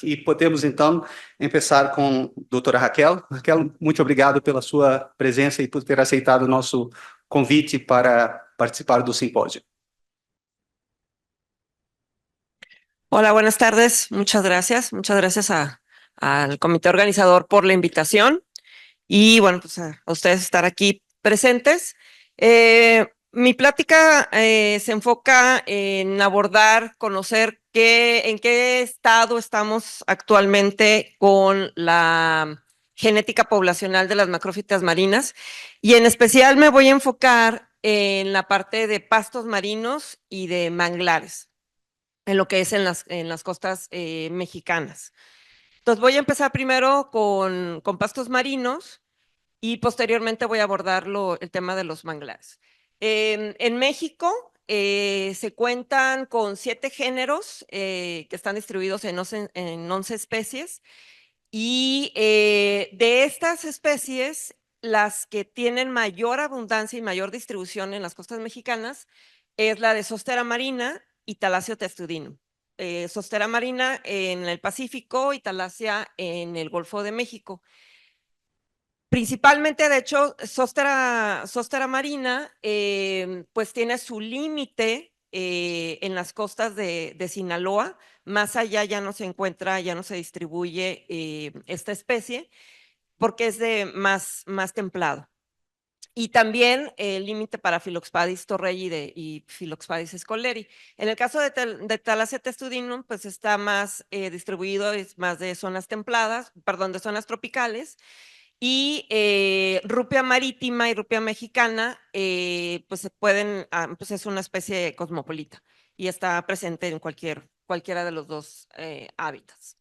E podemos, então, começar com a doutora Raquel. Raquel, muito obrigado pela sua presença e por ter aceitado o nosso convite para participar do simpósio. Hola, buenas tardes. Muchas gracias. Muchas gracias al comité organizador por la invitación y bueno, pues a ustedes estar aquí presentes. Mi plática se enfoca en abordar, conocer en qué estado estamos actualmente con la genética poblacional de las macrófitas marinas y en especial me voy a enfocar en la parte de pastos marinos y de manglares, en lo que es en las costas mexicanas. Entonces voy a empezar primero con pastos marinos y posteriormente voy a abordar el tema de los manglares. En México se cuentan con 7 géneros que están distribuidos en 11 especies y de estas especies, las que tienen mayor abundancia y mayor distribución en las costas mexicanas es la de Zostera marina y Thalassia testudinum. Zostera marina en el Pacífico y Thalassia en el Golfo de México. Principalmente, de hecho, Zostera marina pues tiene su límite en las costas de Sinaloa. Más allá ya no se encuentra, ya no se distribuye esta especie porque es de más templado. Y también el límite para Philoxpadis torreyi y Philoxpadis scolleri. En el caso de Thalassia testudinum, pues está más distribuido, es más de zonas templadas, perdón, de zonas tropicales. Y rupia marítima y rupia mexicana, pues se pueden, pues es una especie cosmopolita y está presente en cualquiera de los dos hábitats.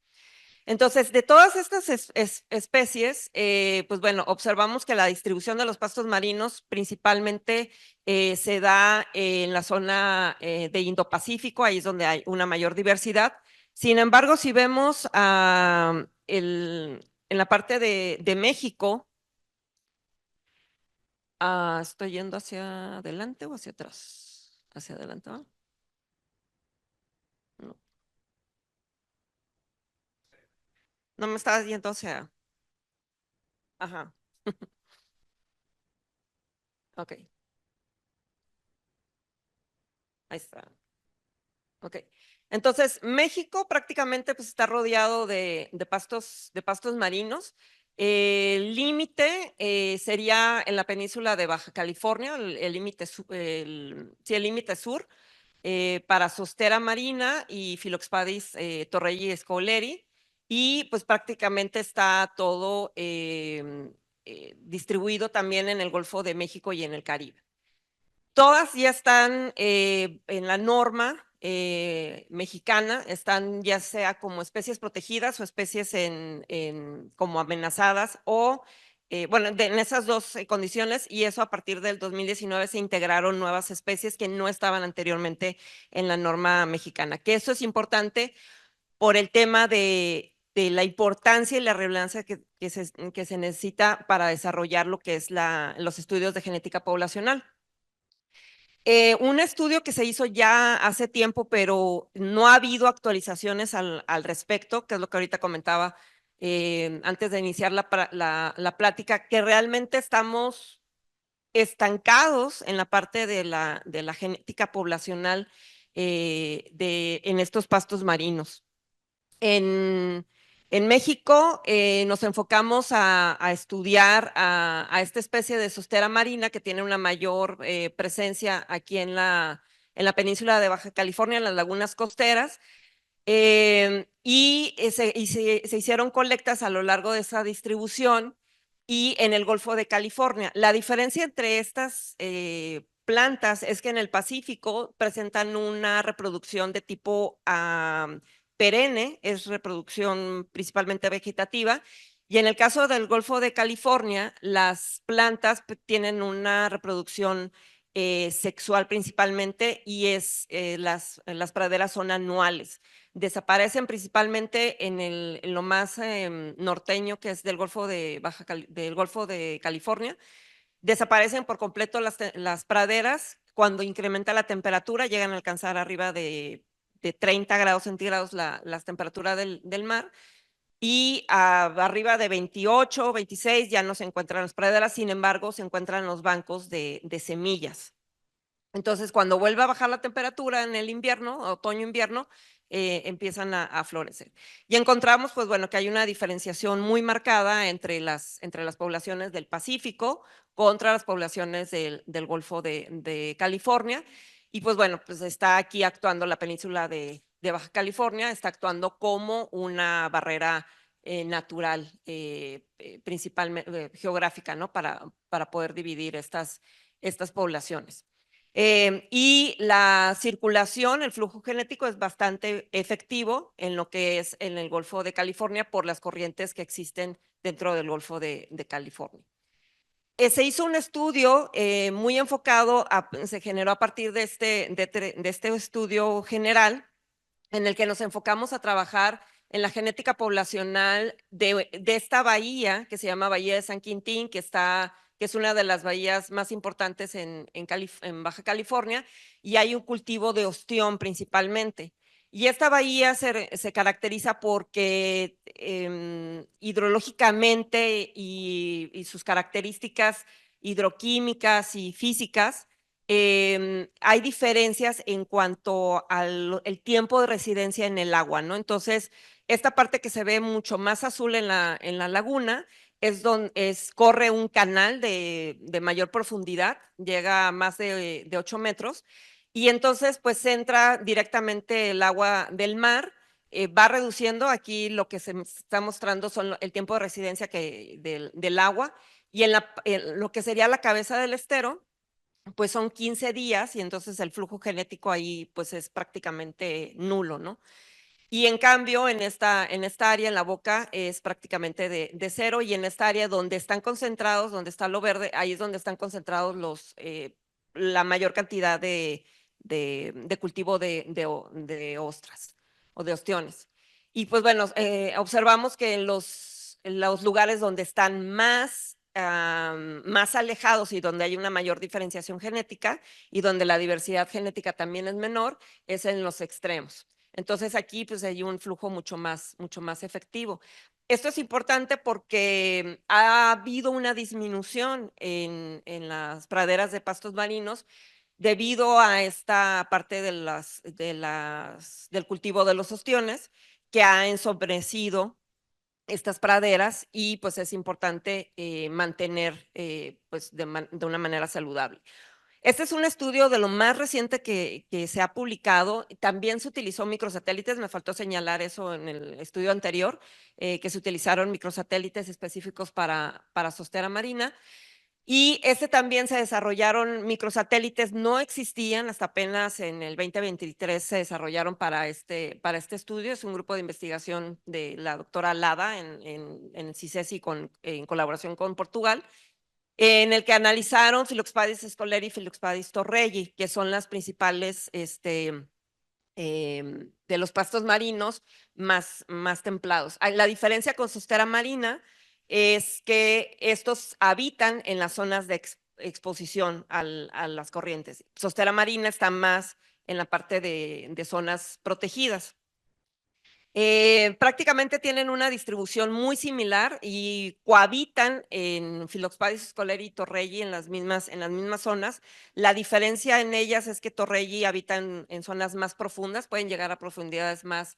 Entonces, de todas estas especies, pues bueno, observamos que la distribución de los pastos marinos principalmente se da en la zona de Indo-Pacífico, ahí es donde hay una mayor diversidad. Sin embargo, si vemos en la parte de México, ¿estoy yendo hacia adelante o hacia atrás? Hacia adelante, ¿no? No, no me estaba yendo hacia... Ajá. Ok, ahí está. Ok. Entonces, México prácticamente pues, está rodeado de pastos marinos. El límite sería en la península de Baja California, el límite sur, para Zostera marina y Philoxpadis torreyi y scolleri. Y pues prácticamente está todo distribuido también en el Golfo de México y en el Caribe. Todas ya están en la norma mexicana, están ya sea como especies protegidas o especies como amenazadas o, bueno, en esas dos condiciones, y eso a partir del 2019 se integraron nuevas especies que no estaban anteriormente en la norma mexicana, que eso es importante por el tema de la importancia y la relevancia que se necesita para desarrollar lo que es los estudios de genética poblacional. Un estudio que se hizo ya hace tiempo, pero no ha habido actualizaciones al respecto, que es lo que ahorita comentaba antes de iniciar la plática, que realmente estamos estancados en la parte de la genética poblacional en estos pastos marinos. En México nos enfocamos a estudiar a esta especie de Zostera marina que tiene una mayor presencia aquí en la península de Baja California, en las lagunas costeras, y se hicieron colectas a lo largo de esa distribución y en el Golfo de California. La diferencia entre estas plantas es que en el Pacífico presentan una reproducción de tipo perenne, es reproducción principalmente vegetativa, y en el caso del Golfo de California, las plantas tienen una reproducción sexual principalmente y las praderas son anuales. Desaparecen principalmente en lo más norteño, que es del Golfo de California. Desaparecen por completo las praderas. Cuando incrementa la temperatura llegan a alcanzar arriba de de 30 grados centígrados la temperatura del mar. Y arriba de 28, 26 ya no se encuentran las praderas, sin embargo, se encuentran los bancos de semillas. Entonces, cuando vuelve a bajar la temperatura en el invierno, otoño-invierno, empiezan a florecer. Y encontramos, pues bueno, que hay una diferenciación muy marcada entre las poblaciones del Pacífico contra las poblaciones del Golfo de California. Y pues bueno, pues está aquí actuando la península de Baja California, está actuando como una barrera natural, principalmente geográfica, ¿no? Para poder dividir estas poblaciones. Y la circulación, el flujo genético es bastante efectivo en lo que es en el Golfo de California por las corrientes que existen dentro del Golfo de California. Se hizo un estudio muy enfocado, se generó a partir de este estudio general, en el que nos enfocamos a trabajar en la genética poblacional de esta bahía, que se llama Bahía de San Quintín, que es una de las bahías más importantes en Baja California, y hay un cultivo de ostión principalmente. Y esta bahía se caracteriza porque hidrológicamente y sus características hidroquímicas y físicas, hay diferencias en cuanto al el tiempo de residencia en el agua, ¿no? Entonces, esta parte que se ve mucho más azul en la laguna es donde corre un canal de mayor profundidad, llega a más de 8 metros, y entonces pues entra directamente el agua del mar, va reduciendo. Aquí lo que se está mostrando son el tiempo de residencia del agua, y en lo que sería la cabeza del estero, pues son 15 días, y entonces el flujo genético ahí pues es prácticamente nulo, ¿no? Y en cambio, en esta área, en la boca, es prácticamente de cero, y en esta área donde están concentrados, donde está lo verde, ahí es donde están concentrados la mayor cantidad de cultivo de ostras o de ostiones. Y pues bueno, observamos que en los lugares donde están más alejados y donde hay una mayor diferenciación genética y donde la diversidad genética también es menor, es en los extremos. Entonces aquí pues hay un flujo mucho más efectivo. Esto es importante porque ha habido una disminución en las praderas de pastos marinos debido a esta parte del cultivo de los ostiones, que ha ensombrecido estas praderas, y pues es importante mantener pues de una manera saludable. Este es un estudio de lo más reciente que se ha publicado. También se utilizó microsatélites, me faltó señalar eso en el estudio anterior, que se utilizaron microsatélites específicos para sostera marina. Y también se desarrollaron microsatélites, no existían hasta apenas en el 2023, se desarrollaron para este estudio. Es un grupo de investigación de la doctora Lada en CICESI en colaboración con Portugal, en el que analizaron Philoxpadis scoleri y Philoxpadis torreyi, que son las principales de los pastos marinos más templados. La diferencia con sostera marina es que estos habitan en las zonas de exposición a las corrientes. Sostera marina está más en la parte de zonas protegidas. Prácticamente tienen una distribución muy similar y cohabitan en Philoxpadis scoleri y torreyi en las mismas zonas. La diferencia en ellas es que torreyi habitan en zonas más profundas, pueden llegar a profundidades más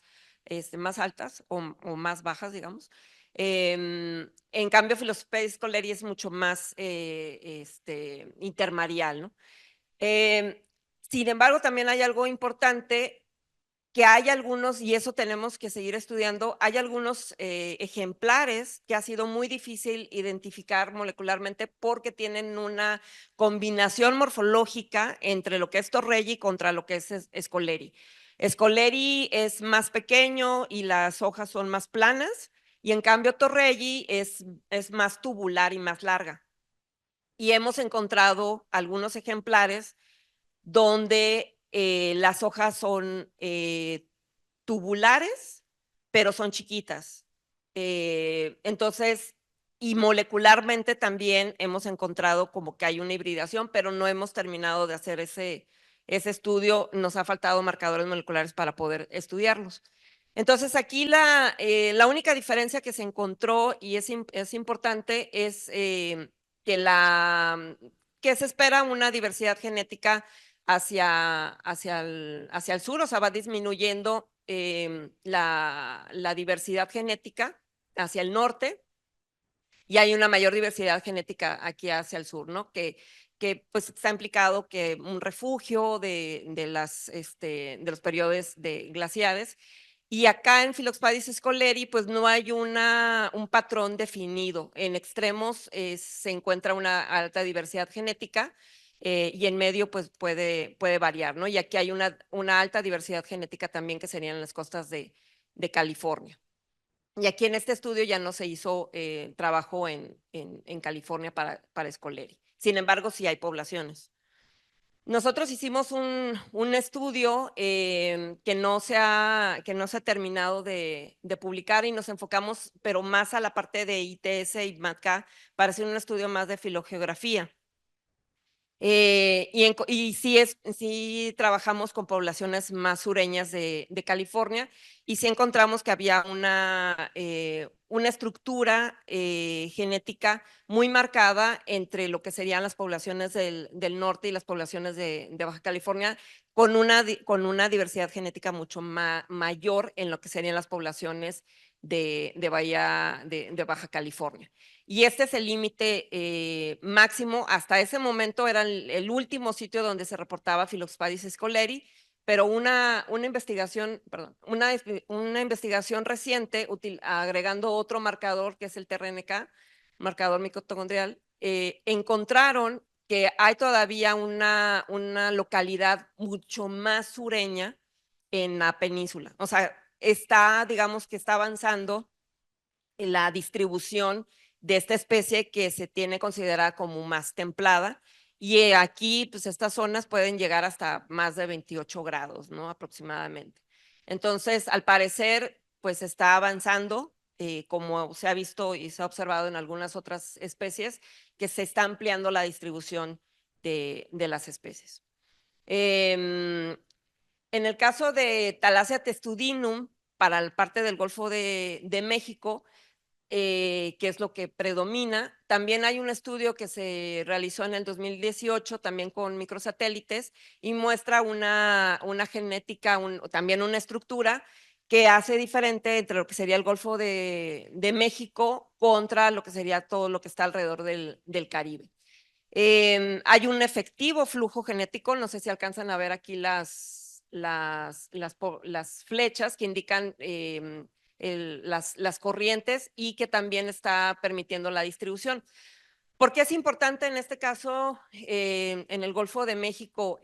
altas o más bajas, digamos. En cambio, Philoxpadis scoleri es mucho más intermareal, ¿no? Sin embargo, también hay algo importante, que hay algunos, y eso tenemos que seguir estudiando, hay algunos ejemplares que ha sido muy difícil identificar molecularmente porque tienen una combinación morfológica entre lo que es torreyi contra lo que es scoleri. Scoleri es más pequeño y las hojas son más planas, y en cambio torreyi es más tubular y más larga. Y hemos encontrado algunos ejemplares donde las hojas son tubulares, pero son chiquitas. Entonces, y molecularmente también hemos encontrado como que hay una hibridación, pero no hemos terminado de hacer ese estudio nos ha faltado marcadores moleculares para poder estudiarlos. Entonces, aquí la única diferencia que se encontró y es importante es que se espera una diversidad genética hacia el sur, o sea, va disminuyendo la diversidad genética hacia el norte y hay una mayor diversidad genética aquí hacia el sur, ¿no? Que pues está implicado que un refugio de los periodos de glaciares. Y acá en Philoxpadis scoleri, pues no hay un patrón definido. En extremos se encuentra una alta diversidad genética y en medio pues puede variar, ¿no? Y aquí hay una alta diversidad genética también que serían en las costas de California. Y aquí en este estudio ya no se hizo trabajo en California para Scoleri. Sin embargo, sí hay poblaciones. Nosotros hicimos un estudio que no se ha terminado de publicar y nos enfocamos, pero más a la parte de ITS y MATCA para hacer un estudio más de filogeografía. Y sí trabajamos con poblaciones más sureñas de California y sí encontramos que había una estructura genética muy marcada entre lo que serían las poblaciones del norte y las poblaciones de Baja California, con una diversidad genética mucho mayor en lo que serían las poblaciones de Baja California. Y este es el límite máximo. Hasta ese momento era el último sitio donde se reportaba Philoxpadis scoleri, pero una investigación reciente, agregando otro marcador que es el TRNK, marcador mitocondrial, encontraron que hay todavía una localidad mucho más sureña en la península. O sea, digamos que está avanzando en la distribución de esta especie que se tiene considerada como más templada. Y aquí, pues estas zonas pueden llegar hasta más de 28 grados, ¿no? Aproximadamente. Entonces, al parecer, pues está avanzando, como se ha visto y se ha observado en algunas otras especies, que se está ampliando la distribución de las especies. En el caso de Thalassia testudinum, para la parte del Golfo de México, que es lo que predomina. También hay un estudio que se realizó en el 2018, también con microsatélites, y muestra una genética, también una estructura que hace diferente entre lo que sería el Golfo de México contra lo que sería todo lo que está alrededor del Caribe. Hay un efectivo flujo genético, no sé si alcanzan a ver aquí las flechas que indican las corrientes y que también está permitiendo la distribución. ¿Por qué es importante en este caso? En el Golfo de México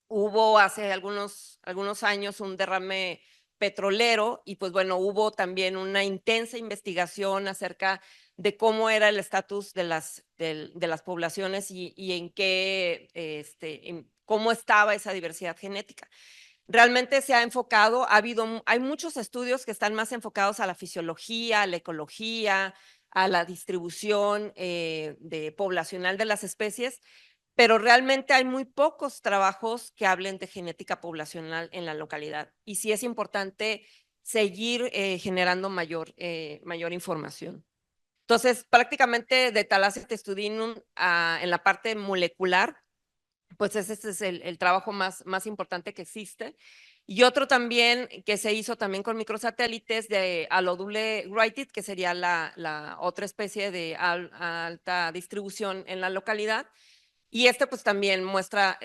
hubo hace algunos años un derrame petrolero y pues bueno, hubo también una intensa investigación acerca de cómo era el estatus de las poblaciones y en qué, cómo estaba esa diversidad genética. Realmente se ha enfocado, hay muchos estudios que están más enfocados a la fisiología, a la ecología, a la distribución poblacional de las especies, pero realmente hay muy pocos trabajos que hablen de genética poblacional en la localidad. Y sí es importante seguir generando mayor información. Entonces, prácticamente de Thalassia testudinum en la parte molecular, pues ese es el trabajo más importante que existe. Y otro también que se hizo también con microsatélites de Allodule wrightit, que sería la otra especie de alta distribución en la localidad. Y pues también muestra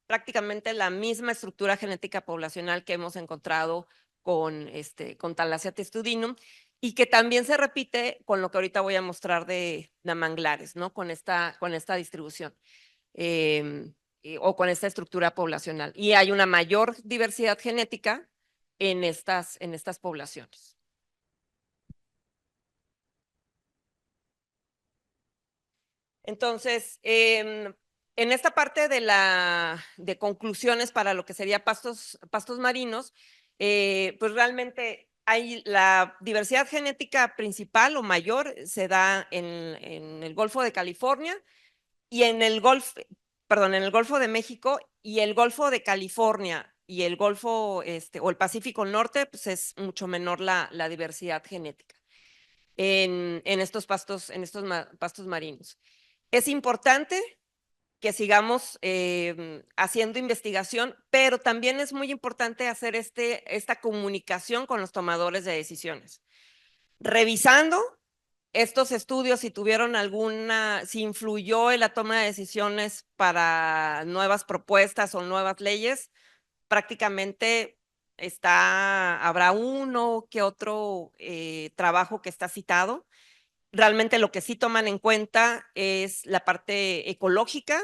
prácticamente la misma estructura genética poblacional que hemos encontrado con Thalassia testudinum y que también se repite con lo que ahorita voy a mostrar de manglares, ¿no? Con esta distribución o con esta estructura poblacional. Y hay una mayor diversidad genética en estas poblaciones. Entonces, en esta parte de conclusiones para lo que sería pastos marinos, pues realmente hay la diversidad genética principal o mayor se da en el Golfo de California y en el Golfo, perdón, en el Golfo de México y el Golfo de California y el Golfo o el Pacífico Norte, pues es mucho menor la diversidad genética en estos pastos marinos. Es importante que sigamos haciendo investigación, pero también es muy importante hacer esta comunicación con los tomadores de decisiones. Revisando estos estudios, si tuvieron si influyó en la toma de decisiones para nuevas propuestas o nuevas leyes, prácticamente habrá uno que otro trabajo que está citado. Realmente lo que sí toman en cuenta es la parte ecológica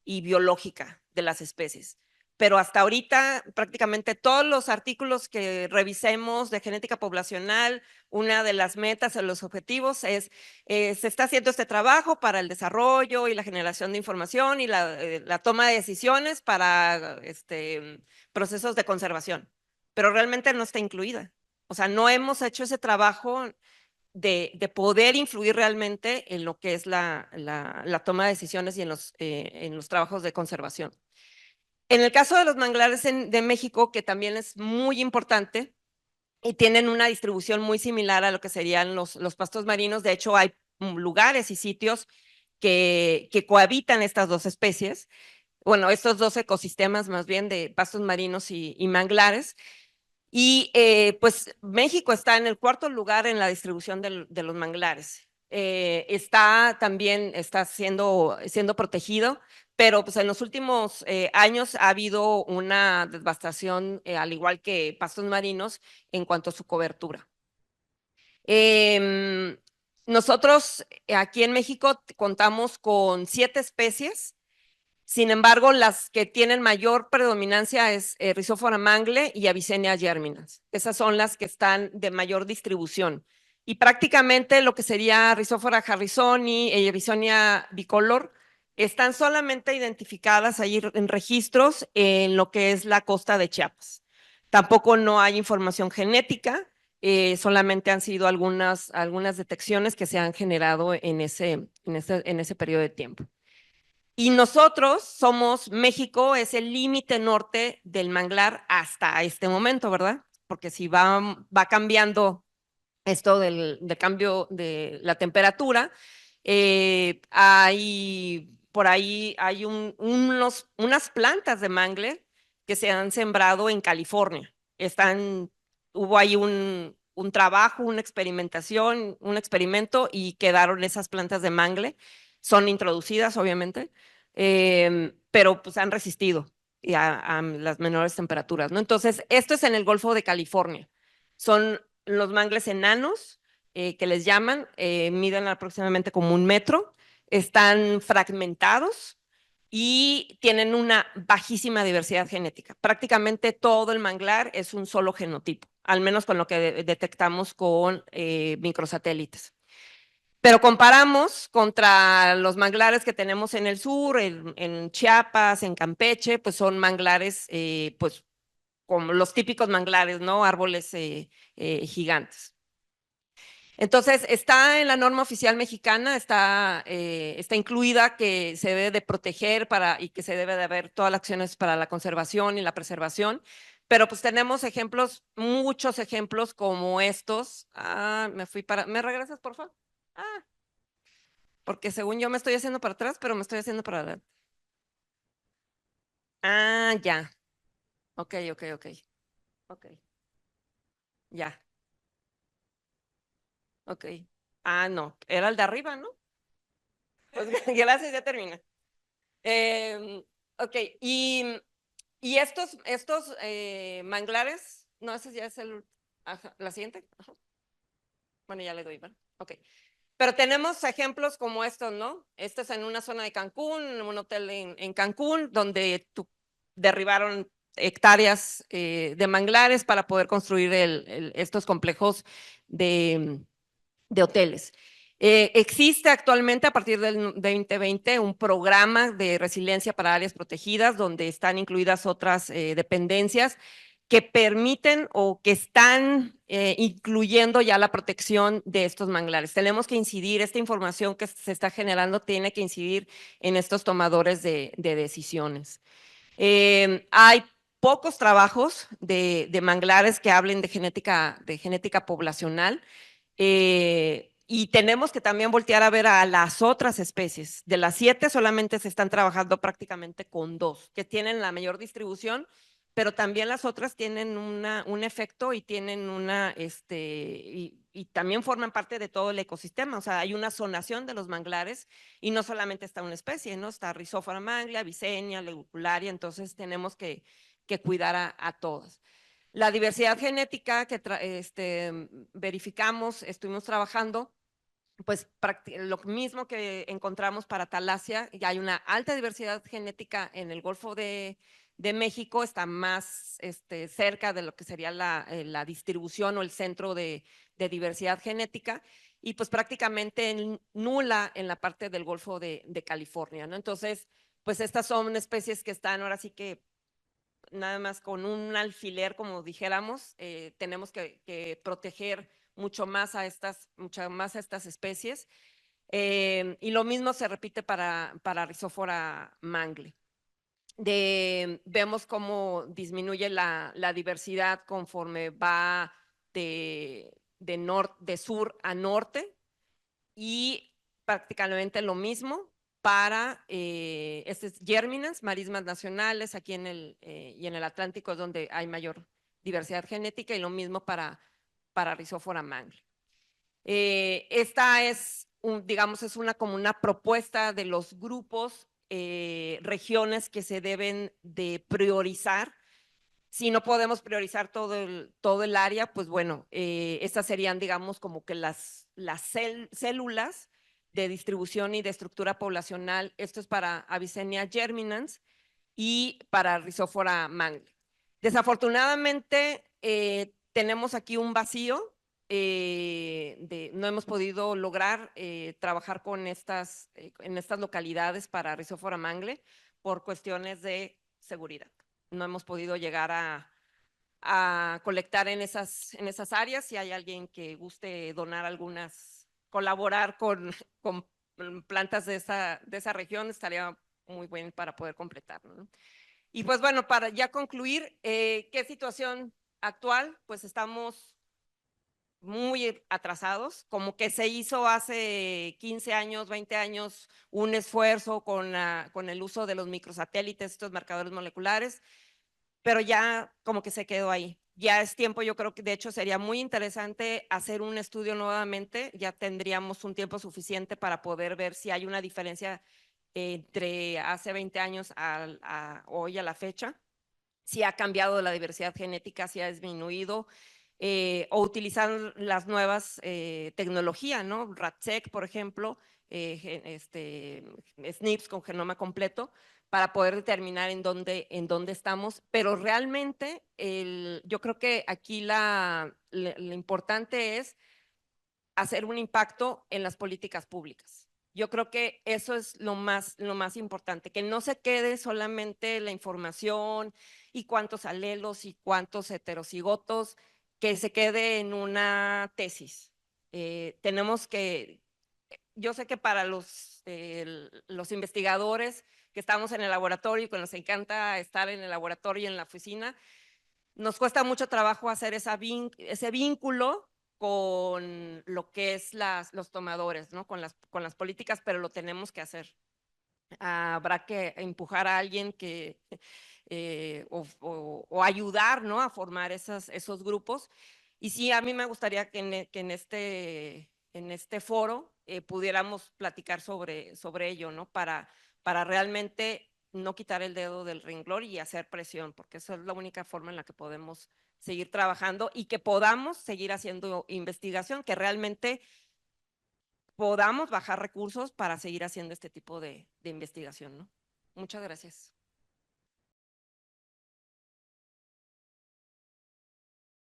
y biológica de las especies. Pero hasta ahorita prácticamente todos los artículos que revisemos de genética poblacional, una de las metas o los objetivos es, se está haciendo este trabajo para el desarrollo y la generación de información y la toma de decisiones para procesos de conservación, pero realmente no está incluida. O sea, no hemos hecho ese trabajo de poder influir realmente en lo que es la toma de decisiones y en los trabajos de conservación. En el caso de los manglares de México, que también es muy importante y tienen una distribución muy similar a lo que serían los pastos marinos, de hecho hay lugares y sitios que cohabitan estas dos especies, bueno, estos dos ecosistemas más bien de pastos marinos y manglares. Y pues México está en el cuarto lugar en la distribución de los manglares. También está siendo protegido, pero pues en los últimos años ha habido una devastación, al igual que pastos marinos, en cuanto a su cobertura. Nosotros aquí en México contamos con 7 especies. Sin embargo, las que tienen mayor predominancia es Rhizophora mangle y Avicennia germinans. Esas son las que están de mayor distribución. Y prácticamente lo que sería Rhizophora harrisoni y Avicennia bicolor están solamente identificadas ahí en registros en lo que es la costa de Chiapas. Tampoco no hay información genética, solamente han sido algunas detecciones que se han generado en ese periodo de tiempo. Y nosotros México es el límite norte del manglar hasta este momento, ¿verdad? Porque si va cambiando esto del cambio de la temperatura, por ahí hay unas plantas de mangle que se han sembrado en California. Hubo ahí un trabajo, una experimentación, un experimento y quedaron esas plantas de mangle. Son introducidas, obviamente, pero pues han resistido a las menores temperaturas, ¿no? Entonces, esto es en el Golfo de California. Son los mangles enanos, que les llaman, miden aproximadamente como 1 metro, están fragmentados y tienen una bajísima diversidad genética. Prácticamente todo el manglar es un solo genotipo, al menos con lo que detectamos con microsatélites. Pero comparamos contra los manglares que tenemos en el sur, en Chiapas, en Campeche, pues son manglares, pues como los típicos manglares, ¿no? Árboles gigantes. Entonces, está en la norma oficial mexicana, está incluida que se debe de proteger y que se debe de haber todas las acciones para la conservación y la preservación, pero pues tenemos muchos ejemplos como estos. ¿Me regresas, por favor? Porque según yo me estoy haciendo para atrás, pero me estoy haciendo para adelante. Ya. Ok. Ya. Ok. No, era el de arriba, ¿no? Pues gracias, ya termina. Ok, y estos manglares, no, ese ya es la siguiente. Ajá. Bueno, ya le doy, ¿verdad? Ok. Pero tenemos ejemplos como estos, ¿no? Este es en una zona de Cancún, en un hotel en Cancún, donde derribaron hectáreas de manglares para poder construir estos complejos de hoteles. Existe actualmente a partir del 2020 un programa de resiliencia para áreas protegidas donde están incluidas otras dependencias que permiten o que están incluyendo ya la protección de estos manglares. Tenemos que incidir, esta información que se está generando tiene que incidir en estos tomadores de decisiones. Hay pocos trabajos de manglares que hablen de genética poblacional. Y tenemos que también voltear a ver a las otras especies. De las 7 solamente se están trabajando prácticamente con 2, que tienen la mayor distribución, pero también las otras tienen un efecto y tienen y también forman parte de todo el ecosistema. O sea, hay una zonación de los manglares y no solamente está una especie, ¿no? Está Rhizophora manglia, Visenia, Legularia, entonces tenemos que cuidar a todas. La diversidad genética que verificamos, estuvimos trabajando, pues lo mismo que encontramos para Thalasia, ya hay una alta diversidad genética en el Golfo de México, está más cerca de lo que sería la distribución o el centro de diversidad genética, y pues prácticamente nula en la parte del Golfo de California, ¿no? Entonces, pues estas son especies que están ahora sí que nada más con un alfiler, como dijéramos, tenemos que proteger mucho más a estas especies. Y lo mismo se repite para Rhizophora mangle. Vemos cómo disminuye la diversidad conforme va de sur a norte, y prácticamente lo mismo para germinans, marismas nacionales, aquí y en el Atlántico es donde hay mayor diversidad genética, y lo mismo para Rhizophora mangle. Esta es, digamos, es como una propuesta de los grupos, regiones que se deben de priorizar. Si no podemos priorizar todo el área, pues bueno, estas serían, digamos, como que las células de distribución y de estructura poblacional. Esto es para Avicennia germinans y para Rhizophora mangle. Desafortunadamente, tenemos aquí un vacío. No hemos podido lograr trabajar en estas localidades para Rhizophora mangle por cuestiones de seguridad. No hemos podido llegar a colectar en esas áreas. Si hay alguien que guste donar colaborar con plantas de esa región, estaría muy bien para poder completarlo, ¿no? Y pues bueno, para ya concluir, ¿qué situación actual? Pues estamos muy atrasados, como que se hizo hace 15 años, 20 años, un esfuerzo con el uso de los microsatélites, estos marcadores moleculares, pero ya como que se quedó ahí. Ya es tiempo, yo creo que de hecho sería muy interesante hacer un estudio nuevamente, ya tendríamos un tiempo suficiente para poder ver si hay una diferencia entre hace 20 años hoy a la fecha, si ha cambiado la diversidad genética, si ha disminuido, o utilizar las nuevas tecnologías, ¿no? RADSEQ, por ejemplo, SNPs con genoma completo, para poder determinar en dónde estamos, pero realmente yo creo que aquí lo importante es hacer un impacto en las políticas públicas. Yo creo que eso es lo más importante, que no se quede solamente la información y cuántos alelos y cuántos heterocigotos, que se quede en una tesis. Tenemos que, yo sé que para los investigadores que estamos en el laboratorio y que nos encanta estar en el laboratorio y en la oficina, nos cuesta mucho trabajo hacer ese vínculo con lo que es los tomadores, ¿no? Con las políticas, pero lo tenemos que hacer. Habrá que empujar a alguien o ayudar, ¿no? A formar esos grupos. Y sí, a mí me gustaría que en este foro pudiéramos platicar sobre ello, ¿no? Para realmente no quitar el dedo del renglón y hacer presión, porque esa es la única forma en la que podemos seguir trabajando y que podamos seguir haciendo investigación, que realmente podamos bajar recursos para seguir haciendo este tipo de investigación, ¿no? Muchas gracias.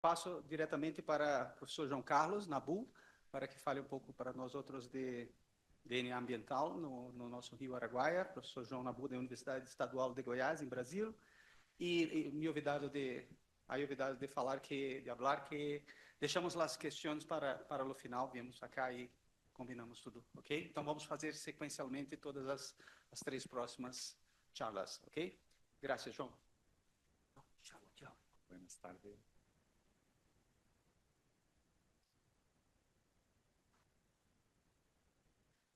Passo diretamente para o professor João Carlos Nabu, para que fale um pouco para nós outros de DNA ambiental no nosso Rio Araguaia. Professor João Nabu, da Universidade Estadual de Goiás, em Brasil. E me convidado de a olvidado de falar de hablar que deixamos as questões para o final, viemos acá e combinamos tudo, ok? Então vamos fazer sequencialmente todas as três próximas charlas, ok? Graças, João. Tchau, tchau. Buenas tardes.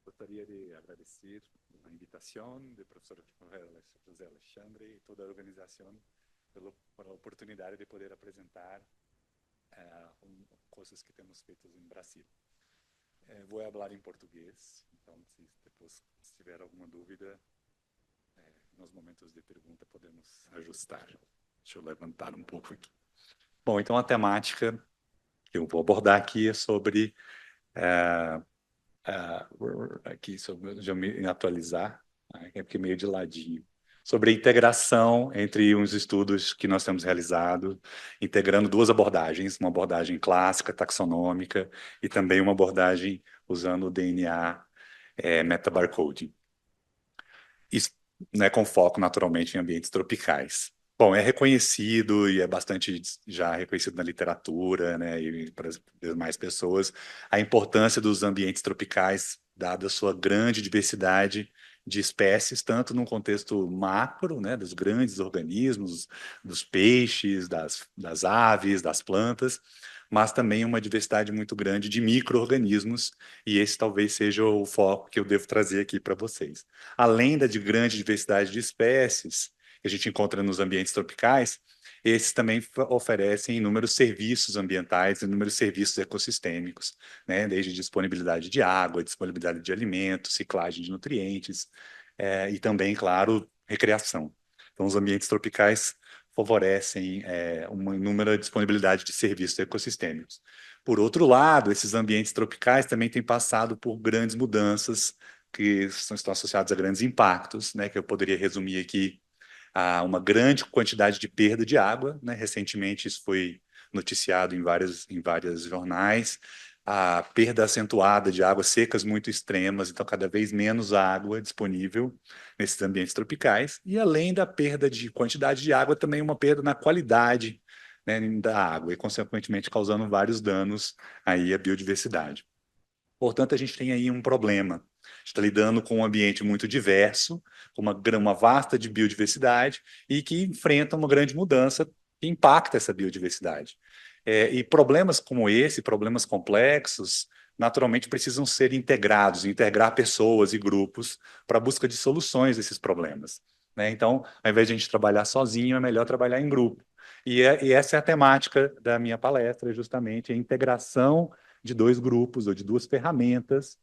Gostaria de agradecer a invitação do professor José Alexandre e toda a organização pela oportunidade de poder apresentar coisas que temos feitas em Brasil. Vou falar em português, então se depois tiver alguma dúvida, nos momentos de pergunta podemos ajustar. Deixa eu levantar um pouco aqui. Bom, então a temática que eu vou abordar aqui é sobre aqui, deixa eu me atualizar, é porque meio de ladinho, sobre a integração entre uns estudos que nós temos realizado, integrando duas abordagens, uma abordagem clássica, taxonômica, e também uma abordagem usando o DNA metabarcoding. Isso, né, com foco, naturalmente, em ambientes tropicais. Bom, é reconhecido e é bastante já reconhecido na literatura, né, e para as demais pessoas, a importância dos ambientes tropicais, dada a sua grande diversidade de espécies, tanto num contexto macro, né, dos grandes organismos, dos peixes, das aves, das plantas, mas também uma diversidade muito grande de micro-organismos, e esse talvez seja o foco que eu devo trazer aqui para vocês. Além da grande diversidade de espécies que a gente encontra nos ambientes tropicais, esses também oferecem inúmeros serviços ambientais, inúmeros serviços ecossistêmicos, né? Desde disponibilidade de água, disponibilidade de alimentos, ciclagem de nutrientes, e também, claro, recreação. Então, os ambientes tropicais favorecem uma inúmera disponibilidade de serviços ecossistêmicos. Por outro lado, esses ambientes tropicais também têm passado por grandes mudanças que estão associados a grandes impactos, né, que eu poderia resumir aqui a uma grande quantidade de perda de água, né? Recentemente isso foi noticiado em vários jornais, a perda acentuada de águas secas muito extremas, então cada vez menos água disponível nesses ambientes tropicais, e além da perda de quantidade de água, também uma perda na qualidade, né, da água, e consequentemente causando vários danos aí à biodiversidade. Portanto, a gente tem aí um problema. A gente está lidando com um ambiente muito diverso, com uma vasta de biodiversidade e que enfrenta uma grande mudança que impacta essa biodiversidade. E problemas como esse, problemas complexos, naturalmente precisam ser integrados, integrar pessoas e grupos para a busca de soluções desses problemas, né? Então, ao invés de a gente trabalhar sozinho, é melhor trabalhar em grupo. E essa é a temática da minha palestra, justamente a integração de dois grupos ou de duas ferramentas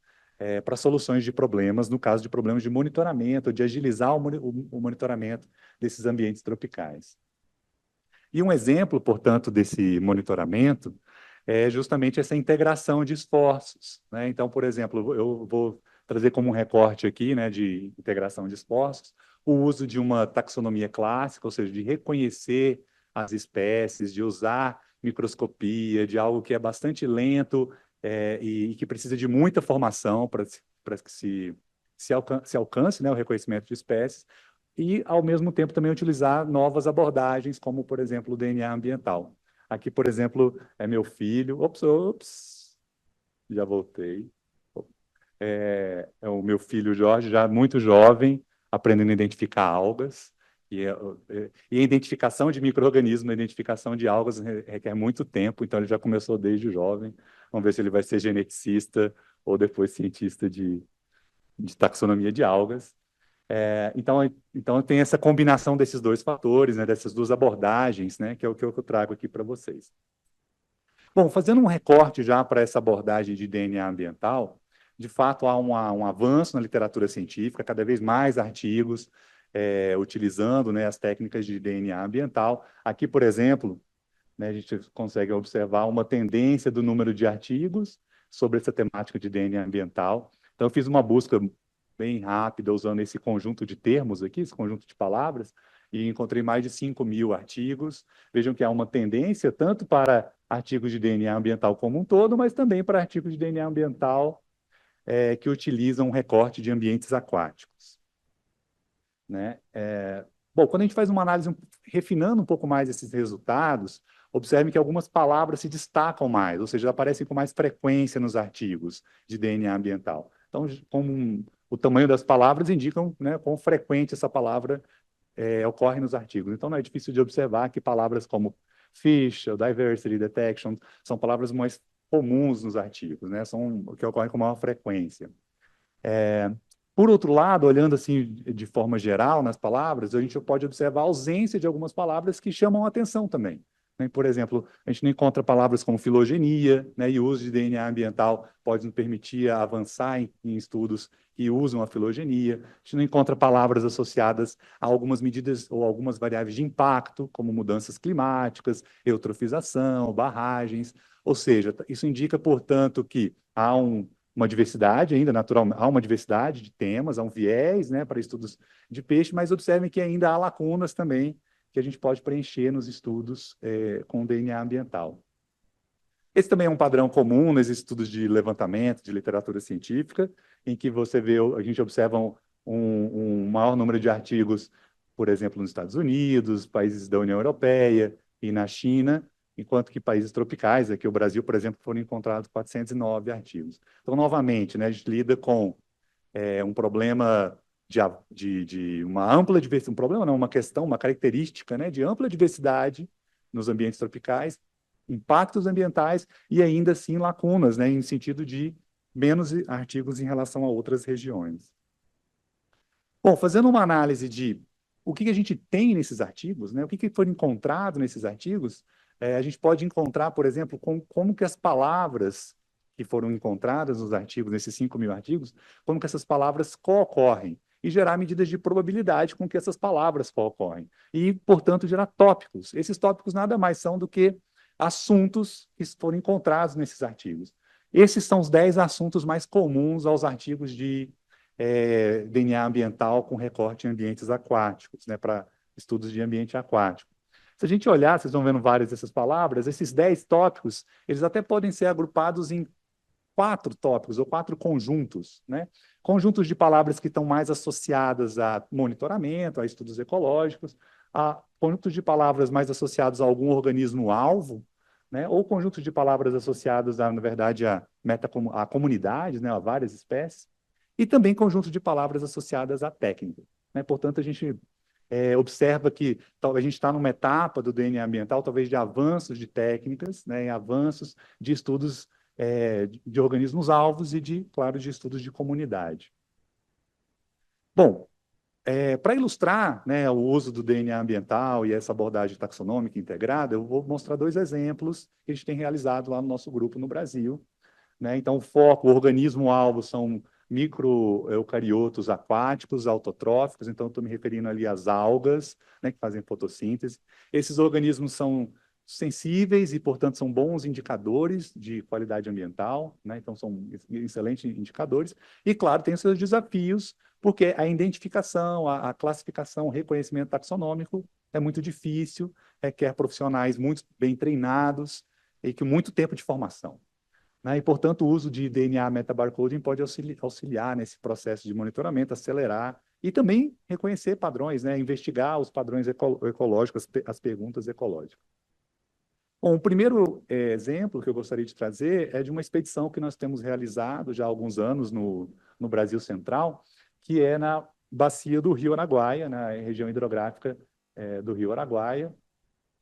para soluções de problemas, no caso de problemas de monitoramento, de agilizar o monitoramento desses ambientes tropicais. E um exemplo, portanto, desse monitoramento é justamente essa integração de esforços, né? Então, por exemplo, eu vou trazer como um recorte aqui, né, de integração de esforços, o uso de uma taxonomia clássica, ou seja, de reconhecer as espécies, de usar microscopia, de algo que é bastante lento e que precisa de muita formação para que se alcance, né, o reconhecimento de espécies, e, ao mesmo tempo, também utilizar novas abordagens, como, por exemplo, o DNA ambiental. Aqui, por exemplo, é meu filho. Ops, já voltei. É o meu filho Jorge, já muito jovem, aprendendo a identificar algas. E a identificação de micro-organismos, a identificação de algas requer muito tempo, então ele já começou desde jovem. Vamos ver se ele vai ser geneticista ou depois cientista de taxonomia de algas. Então tem essa combinação desses dois fatores, né, dessas duas abordagens, né, que é o que eu trago aqui para vocês. Bom, fazendo um recorte já para essa abordagem de DNA ambiental, de fato há um avanço na literatura científica, cada vez mais artigos utilizando, né, as técnicas de DNA ambiental. Aqui, por exemplo, né, a gente consegue observar uma tendência do número de artigos sobre essa temática de DNA ambiental. Então, eu fiz uma busca bem rápida, usando esse conjunto de termos aqui, esse conjunto de palavras, e encontrei mais de 5.000 artigos. Vejam que há uma tendência tanto para artigos de DNA ambiental como um todo, mas também para artigos de DNA ambiental que utilizam um recorte de ambientes aquáticos, né? Bom, quando a gente faz uma análise refinando um pouco mais esses resultados, observem que algumas palavras se destacam mais, ou seja, aparecem com mais frequência nos artigos de DNA ambiental. Então, o tamanho das palavras indicam, né, quão frequente essa palavra ocorre nos artigos. Então, não é difícil de observar que palavras como fish, diversity, detection, são palavras mais comuns nos artigos, né? São que ocorrem com maior frequência. Por outro lado, olhando assim de forma geral nas palavras, a gente pode observar a ausência de algumas palavras que chamam a atenção também, né? Por exemplo, a gente não encontra palavras como filogenia, né? E o uso de DNA ambiental pode nos permitir avançar em estudos que usam a filogenia. A gente não encontra palavras associadas a algumas medidas ou algumas variáveis de impacto, como mudanças climáticas, eutrofização, barragens. Ou seja, isso indica, portanto, que há uma diversidade ainda, naturalmente, há uma diversidade de temas, há um viés, né, para estudos de peixe, mas observem que ainda há lacunas também que a gente pode preencher nos estudos com DNA ambiental. Esse também é um padrão comum nos estudos de levantamento, de literatura científica, em que você vê, a gente observa um maior número de artigos, por exemplo, nos Estados Unidos, países da União Europeia e na China, enquanto que países tropicais, aqui o Brasil, por exemplo, foram encontrados 409 artigos. Então, novamente, né, a gente lida com um problema de uma ampla diversidade, um problema não, uma questão, uma característica, né, de ampla diversidade nos ambientes tropicais, impactos ambientais e ainda assim lacunas, né, em sentido de menos artigos em relação a outras regiões. Bom, fazendo uma análise de o que a gente tem nesses artigos, né, o que foi encontrado nesses artigos, a gente pode encontrar, por exemplo, como que as palavras que foram encontradas nos artigos, nesses 5.000 artigos, como que essas palavras coocorrem e gerar medidas de probabilidade com que essas palavras coocorrem. E, portanto, gerar tópicos. Esses tópicos nada mais são do que assuntos que foram encontrados nesses artigos. Esses são os 10 assuntos mais comuns aos artigos de DNA ambiental com recorte em ambientes aquáticos, né, para estudos de ambiente aquático. Se a gente olhar, vocês vão vendo várias dessas palavras, esses 10 tópicos, eles até podem ser agrupados em 4 tópicos ou 4 conjuntos, né? Conjuntos de palavras que estão mais associadas a monitoramento, a estudos ecológicos, a conjuntos de palavras mais associados a algum organismo-alvo, né? Ou conjuntos de palavras associados, na verdade, a comunidades, né? A várias espécies, e também conjuntos de palavras associadas à técnica, né? Portanto, a gente observa que a gente está numa etapa do DNA ambiental, talvez de avanços de técnicas, né? Avanços de estudos de organismos-alvos e, claro, de estudos de comunidade. Bom, para ilustrar, né, o uso do DNA ambiental e essa abordagem taxonômica integrada, eu vou mostrar 2 exemplos que a gente tem realizado lá no nosso grupo no Brasil, né? Então, o organismo-alvo são microeucariotos aquáticos, autotróficos, então estou me referindo ali às algas, né, que fazem fotossíntese. Esses organismos são sensíveis e, portanto, são bons indicadores de qualidade ambiental, né? Então são excelentes indicadores. E, claro, tem os seus desafios, porque a identificação, a classificação, o reconhecimento taxonômico é muito difícil, requer profissionais muito bem treinados e com muito tempo de formação, né? E, portanto, o uso de DNA metabarcoding pode auxiliar nesse processo de monitoramento, acelerar e também reconhecer padrões, né? Investigar os padrões ecológicos, as perguntas ecológicas. Bom, o primeiro exemplo que eu gostaria de trazer é de uma expedição que nós temos realizado já há alguns anos no Brasil Central, que é na bacia do Rio Araguaia, na região hidrográfica do Rio Araguaia,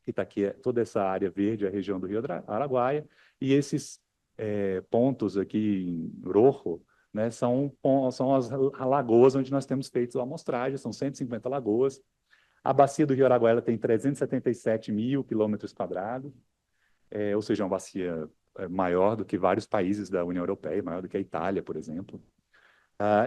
que está aqui, toda essa área verde, a região do Rio Araguaia, e esses pontos aqui em rojo, né, são as lagoas onde nós temos feito a amostragem, são 150 lagoas. A bacia do Rio Araguaia tem 377.000 quilômetros quadrados, ou seja, uma bacia maior do que vários países da União Europeia, maior do que a Itália, por exemplo.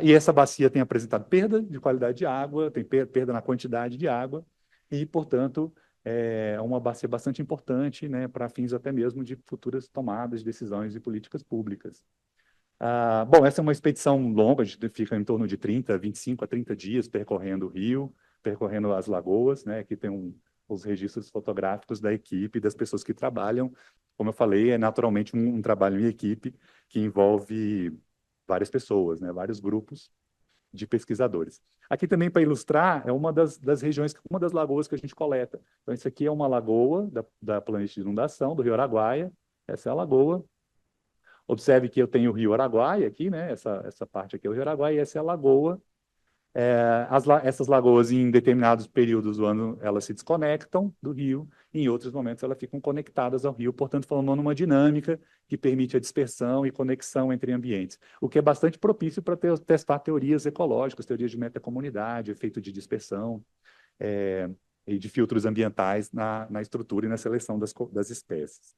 E essa bacia tem apresentado perda de qualidade de água, tem perda na quantidade de água, e, portanto, é uma bacia bastante importante, né, para fins até mesmo de futuras tomadas de decisões e políticas públicas. Bom, essa é uma expedição longa, a gente fica em torno de 25 a 30 dias percorrendo o rio, percorrendo as lagoas, né, que tem os registros fotográficos da equipe, das pessoas que trabalham. Como eu falei, é naturalmente um trabalho em equipe que envolve várias pessoas, né, vários grupos de pesquisadores. Aqui também, para ilustrar, é uma das regiões, uma das lagoas que a gente coleta. Então, isso aqui é uma lagoa da planície de inundação, do Rio Araguaia. Essa é a lagoa. Observe que eu tenho o Rio Araguaia aqui, né? Essa parte aqui é o Rio Araguaia e essa é a lagoa. Essas lagoas, em determinados períodos do ano, elas se desconectam do rio, e em outros momentos elas ficam conectadas ao rio, portanto, formando uma dinâmica que permite a dispersão e conexão entre ambientes, o que é bastante propício para testar teorias ecológicas, teorias de metacomunidade, efeito de dispersão, e de filtros ambientais na estrutura e na seleção das espécies.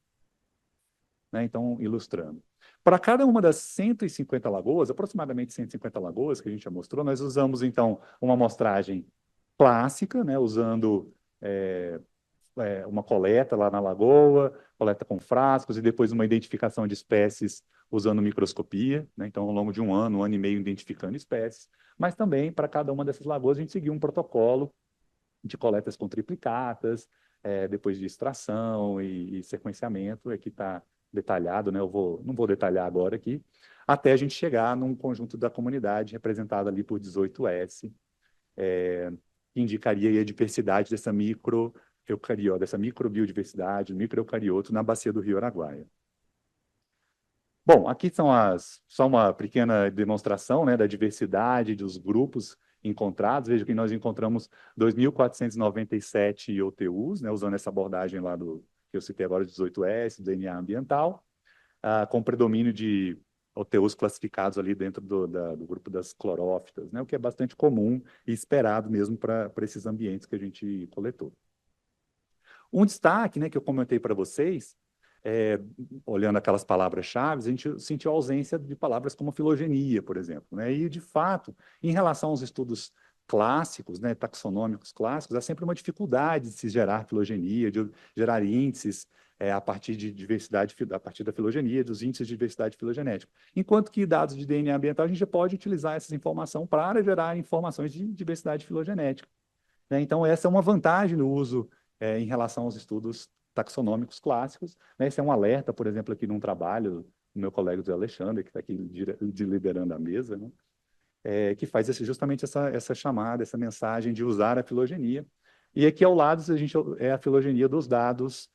Né? Então, ilustrando. Para cada uma das 150 lagoas, aproximadamente 150 lagoas que a gente já mostrou, nós usamos, então, uma amostragem clássica, né, usando uma coleta lá na lagoa, coleta com frascos, e depois uma identificação de espécies usando microscopia, né, então, ao longo de um ano e meio, identificando espécies. Mas também, para cada uma dessas lagoas, a gente seguiu um protocolo de coletas com triplicatas, depois de extração e sequenciamento, que está detalhado, né? Não vou detalhar agora aqui, até a gente chegar num conjunto da comunidade representado ali por 18S, que indicaria a diversidade dessa microbiodiversidade, microeucarioto na bacia do Rio Araguaia. Bom, aqui só uma pequena demonstração, né, da diversidade dos grupos encontrados. Veja que nós encontramos 2.497 OTUs, né, usando essa abordagem lá que eu citei agora, 18S, DNA ambiental, com predomínio de OTUs classificados ali dentro do grupo das clorófitas, né, o que é bastante comum e esperado mesmo para esses ambientes que a gente coletou. Um destaque, né, que eu comentei para vocês, olhando aquelas palavras-chave, a gente sentiu a ausência de palavras como filogenia, por exemplo. Né? E, de fato, em relação aos estudos clássicos, né, taxonômicos clássicos, há sempre uma dificuldade de se gerar filogenia, de gerar índices a partir de diversidade, a partir da filogenia, dos índices de diversidade filogenética. Enquanto que dados de DNA ambiental, a gente já pode utilizar essa informação para gerar informações de diversidade filogenética. Né? Então, essa é uma vantagem no uso em relação aos estudos taxonômicos clássicos. Né? Esse é um alerta, por exemplo, aqui num trabalho do meu colega José Alexandre, que está aqui liderando a mesa, né? Que faz justamente essa chamada, essa mensagem de usar a filogenia. E aqui ao lado a filogenia dos dados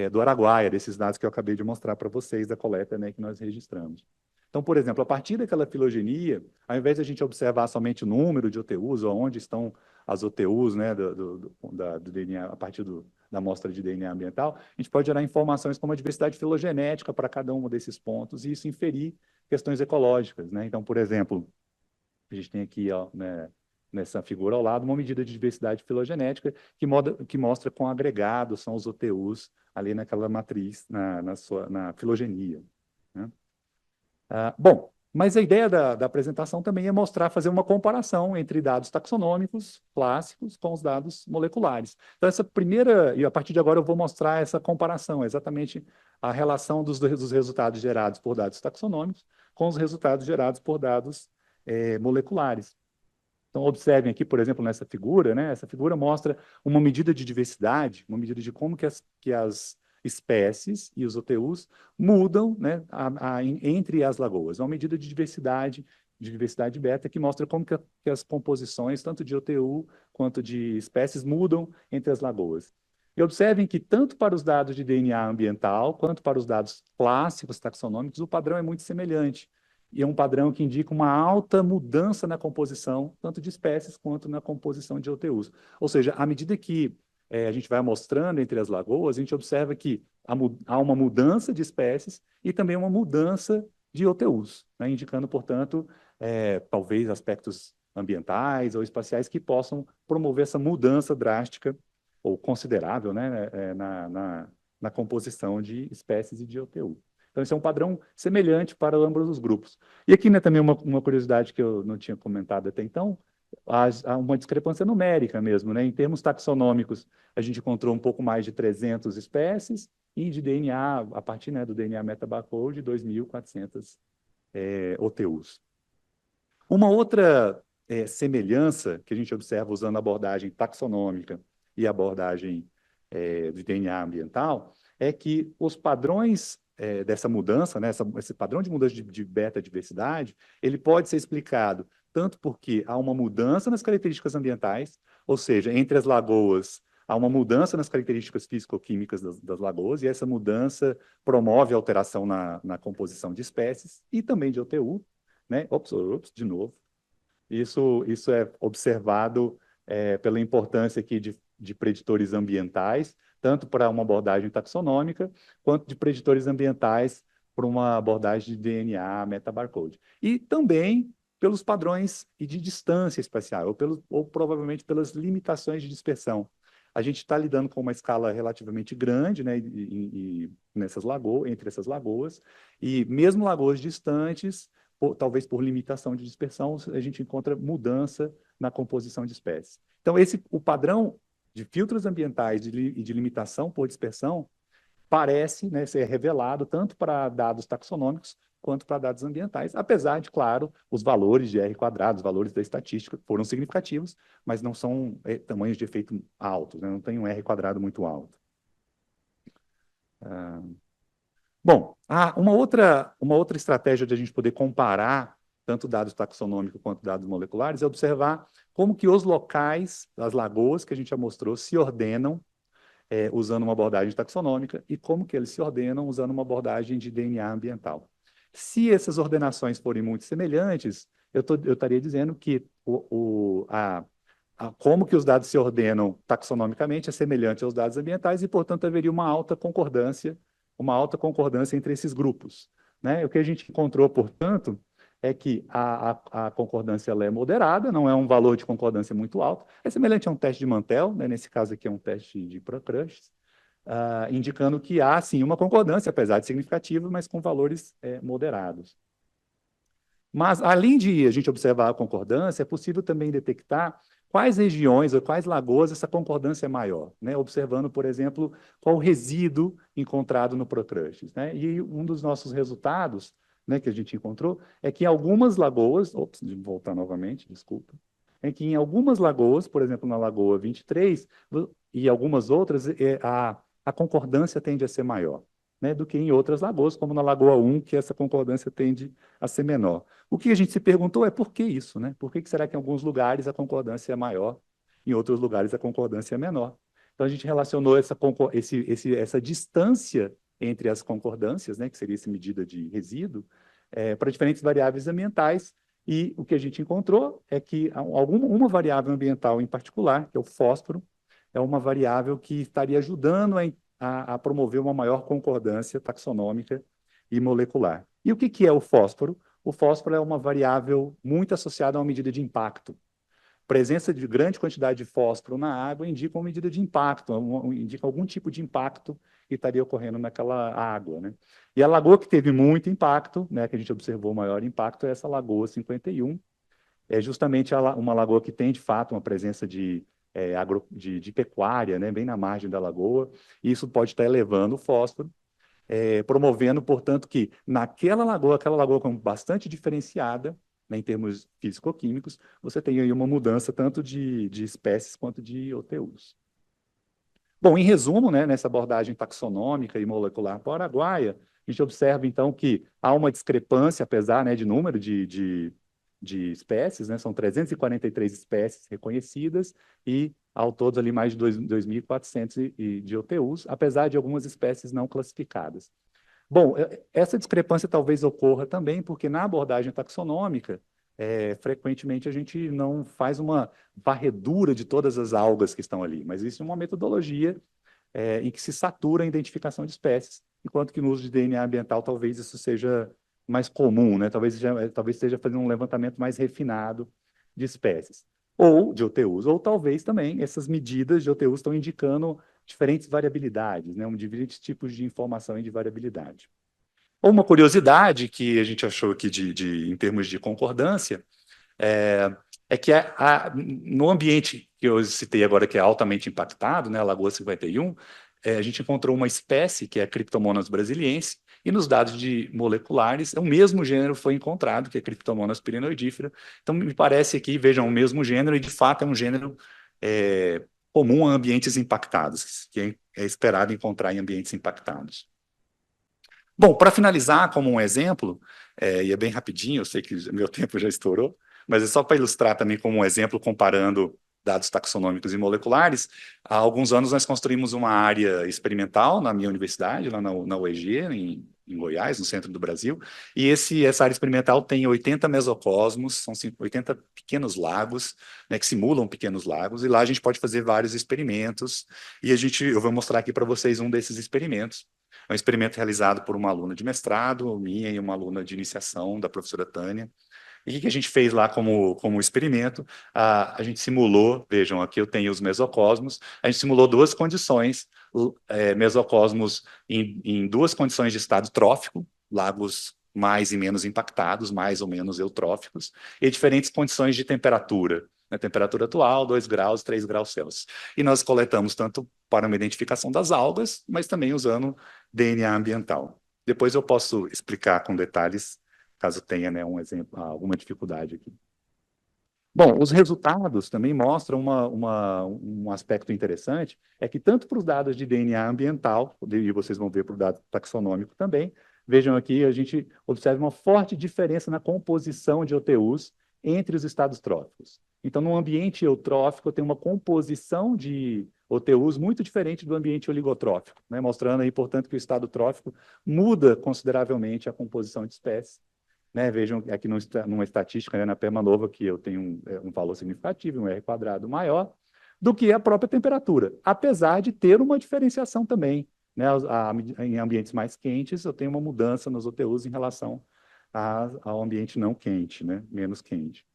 do Araguaia, desses dados que eu acabei de mostrar para vocês, da coleta, né, que nós registramos. Então, por exemplo, a partir daquela filogenia, ao invés de a gente observar somente o número de OTUs, ou onde estão as OTUs, né, do DNA, a partir da amostra de DNA ambiental, a gente pode gerar informações como a diversidade filogenética para cada um desses pontos, e isso inferir questões ecológicas. Né? Então, por exemplo, a gente tem aqui, ó, né, nessa figura ao lado, uma medida de diversidade filogenética que mostra quão agregados são os OTUs ali naquela matriz, na filogenia. Né? Bom, mas a ideia da apresentação também é fazer uma comparação entre dados taxonômicos clássicos com os dados moleculares. Então, e a partir de agora eu vou mostrar essa comparação, exatamente a relação dos resultados gerados por dados taxonômicos com os resultados gerados por dados moleculares. Então, observem aqui, por exemplo, nessa figura, né? Essa figura mostra uma medida de diversidade, uma medida de como que as espécies e os OTUs mudam, né, entre as lagoas. É uma medida de diversidade beta que mostra como que as composições, tanto de OTU quanto de espécies, mudam entre as lagoas. E observem que tanto para os dados de DNA ambiental quanto para os dados clássicos taxonômicos, o padrão é muito semelhante. E é um padrão que indica uma alta mudança na composição, tanto de espécies quanto na composição de OTUs. Ou seja, à medida que a gente vai mostrando entre as lagoas, a gente observa que há uma mudança de espécies e também uma mudança de OTUs, né, indicando, portanto, talvez aspectos ambientais ou espaciais que possam promover essa mudança drástica ou considerável, né, na composição de espécies e de OTU. Então, esse é um padrão semelhante para ambos os grupos. E aqui, né, também uma curiosidade que eu não tinha comentado até então, há uma discrepância numérica mesmo, né? Em termos taxonômicos, a gente encontrou um pouco mais de 300 espécies, e de DNA, a partir, né, do DNA metabarcode, 2.400 OTUs. Uma outra semelhança que a gente observa usando a abordagem taxonômica e a abordagem de DNA ambiental é que os padrões dessa mudança, né, esse padrão de mudança de beta-diversidade, ele pode ser explicado tanto porque há uma mudança nas características ambientais, ou seja, entre as lagoas há uma mudança nas características físico-químicas das lagoas, e essa mudança promove alteração na composição de espécies e também de OTU, né? De novo. Isso é observado pela importância aqui de preditores ambientais, tanto para uma abordagem taxonômica, quanto de preditores ambientais para uma abordagem de DNA metabarcode. E também pelos padrões e de distância espacial, ou provavelmente pelas limitações de dispersão. A gente está lidando com uma escala relativamente grande, né, nessas lagoas, entre essas lagoas, e mesmo lagoas distantes, talvez por limitação de dispersão, a gente encontra mudança na composição de espécies. Então, o padrão de filtros ambientais e de limitação por dispersão parece, né, ser revelado tanto para dados taxonômicos quanto para dados ambientais, apesar de, claro, os valores de R², os valores da estatística foram significativos, mas não são tamanhos de efeito altos, né, não tem um R² muito alto. Bom, uma outra estratégia de a gente poder comparar tanto dados taxonômicos quanto dados moleculares é observar como que os locais, as lagoas que a gente já mostrou, se ordenam usando uma abordagem taxonômica e como que eles se ordenam usando uma abordagem de DNA ambiental. Se essas ordenações forem muito semelhantes, eu estaria dizendo que como que os dados se ordenam taxonomicamente é semelhante aos dados ambientais e, portanto, haveria uma alta concordância entre esses grupos, né? O que a gente encontrou, portanto, é que a concordância ela é moderada, não é um valor de concordância muito alto, é semelhante a um teste de Mantel, né? Nesse caso aqui é um teste de Procrushes, indicando que há, sim, uma concordância, apesar de significativa, mas com valores moderados. Mas, além de a gente observar a concordância, é possível também detectar quais regiões ou quais lagoas essa concordância é maior, né? Observando, por exemplo, qual o resíduo encontrado no Procrushes, né? E um dos nossos resultados, né, que a gente encontrou é que em algumas lagoas, vou voltar novamente, desculpa, é que em algumas lagoas, por exemplo, na Lagoa 23, e algumas outras, a concordância tende a ser maior, né, do que em outras lagoas, como na Lagoa 1, que essa concordância tende a ser menor. O que a gente se perguntou é por que isso, né? Por que será que em alguns lugares a concordância é maior, em outros lugares a concordância é menor? Então, a gente relacionou essa distância entre as concordâncias, né, que seria essa medida de resíduo, para diferentes variáveis ambientais, e o que a gente encontrou é que uma variável ambiental em particular, que é o fósforo, é uma variável que estaria ajudando a promover uma maior concordância taxonômica e molecular. E o que é o fósforo? O fósforo é uma variável muito associada a uma medida de impacto. Presença de grande quantidade de fósforo na água indica uma medida de impacto, indica algum tipo de impacto que estaria ocorrendo naquela água, né? E a lagoa que teve muito impacto, né, que a gente observou maior impacto, é essa Lagoa 51. É justamente uma lagoa que tem, de fato, uma presença de pecuária, né, bem na margem da lagoa. E isso pode estar elevando o fósforo, promovendo, portanto, que aquela lagoa como bastante diferenciada, né, em termos físico-químicos, você tem aí uma mudança tanto de espécies quanto de OTUs. Bom, em resumo, né, nessa abordagem taxonômica e molecular paraguaia, a gente observa, então, que há uma discrepância, apesar, né, de número de espécies, né, são 343 espécies reconhecidas e, ao todo, ali mais de 2.400 de OTUs, apesar de algumas espécies não classificadas. Bom, essa discrepância talvez ocorra também porque na abordagem taxonômica, frequentemente a gente não faz uma varredura de todas as algas que estão ali, mas existe uma metodologia em que se satura a identificação de espécies, enquanto que no uso de DNA ambiental talvez isso seja mais comum, né? Talvez esteja fazendo um levantamento mais refinado de espécies, ou de OTUs, ou talvez também essas medidas de OTUs estão indicando diferentes variabilidades, né? Diferentes tipos de informação e de variabilidade. Uma curiosidade que a gente achou aqui em termos de concordância é que no ambiente que eu citei agora, que é altamente impactado, né, a Lagoa 51, a gente encontrou uma espécie, que é a Cryptomonas brasiliense, e nos dados moleculares, o mesmo gênero foi encontrado, que é a Cryptomonas pirenoidífera. Então, me parece aqui, vejam, o mesmo gênero, e de fato é um gênero comum a ambientes impactados, que é esperado encontrar em ambientes impactados. Bom, para finalizar, como um exemplo, e é bem rapidinho, eu sei que meu tempo já estourou, mas é só para ilustrar também como um exemplo, comparando dados taxonômicos e moleculares. Há alguns anos nós construímos uma área experimental na minha universidade, lá na UEG, em Goiás, no centro do Brasil, e essa área experimental tem 80 mesocosmos, são 80 pequenos lagos, né, que simulam pequenos lagos, e lá a gente pode fazer vários experimentos, e eu vou mostrar aqui para vocês um desses experimentos. É um experimento realizado por uma aluna de mestrado, minha e uma aluna de iniciação, da professora Tânia. E o que a gente fez lá como experimento? A gente simulou, vejam, aqui eu tenho os mesocosmos, a gente simulou duas condições, mesocosmos em duas condições de estado trófico, lagos mais e menos impactados, mais ou menos eutróficos, e diferentes condições de temperatura, né, temperatura atual, 2 graus, 3 graus Celsius. E nós coletamos tanto para uma identificação das algas, mas também usando DNA ambiental. Depois eu posso explicar com detalhes caso tenha, né, um exemplo, alguma dificuldade aqui. Bom, os resultados também mostram um aspecto interessante, é que tanto para os dados de DNA ambiental, e vocês vão ver para o dado taxonômico também, vejam aqui, a gente observa uma forte diferença na composição de OTUs entre os estados tróficos. Então, no ambiente eutrófico, tem uma composição de OTUs muito diferente do ambiente oligotrófico, né, mostrando aí, portanto, que o estado trófico muda consideravelmente a composição de espécies. Né, vejam aqui numa estatística, né, na Permanova, que eu tenho um valor significativo, um R² maior, do que a própria temperatura, apesar de ter uma diferenciação também. Né, em ambientes mais quentes, eu tenho uma mudança nos OTUs em relação ao ambiente não quente, né, menos quente.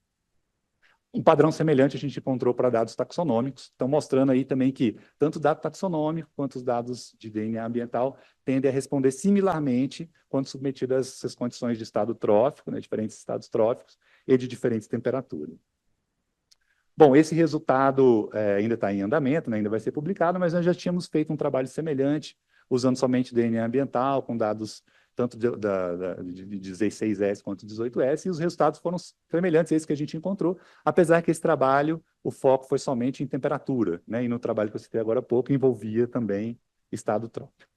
Um padrão semelhante a gente encontrou para dados taxonômicos, estão mostrando aí também que tanto o dado taxonômico quanto os dados de DNA ambiental tendem a responder similarmente quando submetidos a essas condições de estado trófico, né, diferentes estados tróficos e de diferentes temperaturas. Bom, esse resultado ainda está em andamento, né, ainda vai ser publicado, mas nós já tínhamos feito um trabalho semelhante, usando somente DNA ambiental, com dados tanto de 16S quanto 18S, e os resultados foram semelhantes a esse que a gente encontrou, apesar que esse trabalho, o foco foi somente em temperatura, né, e no trabalho que eu citei agora há pouco, envolvia também estado trófico.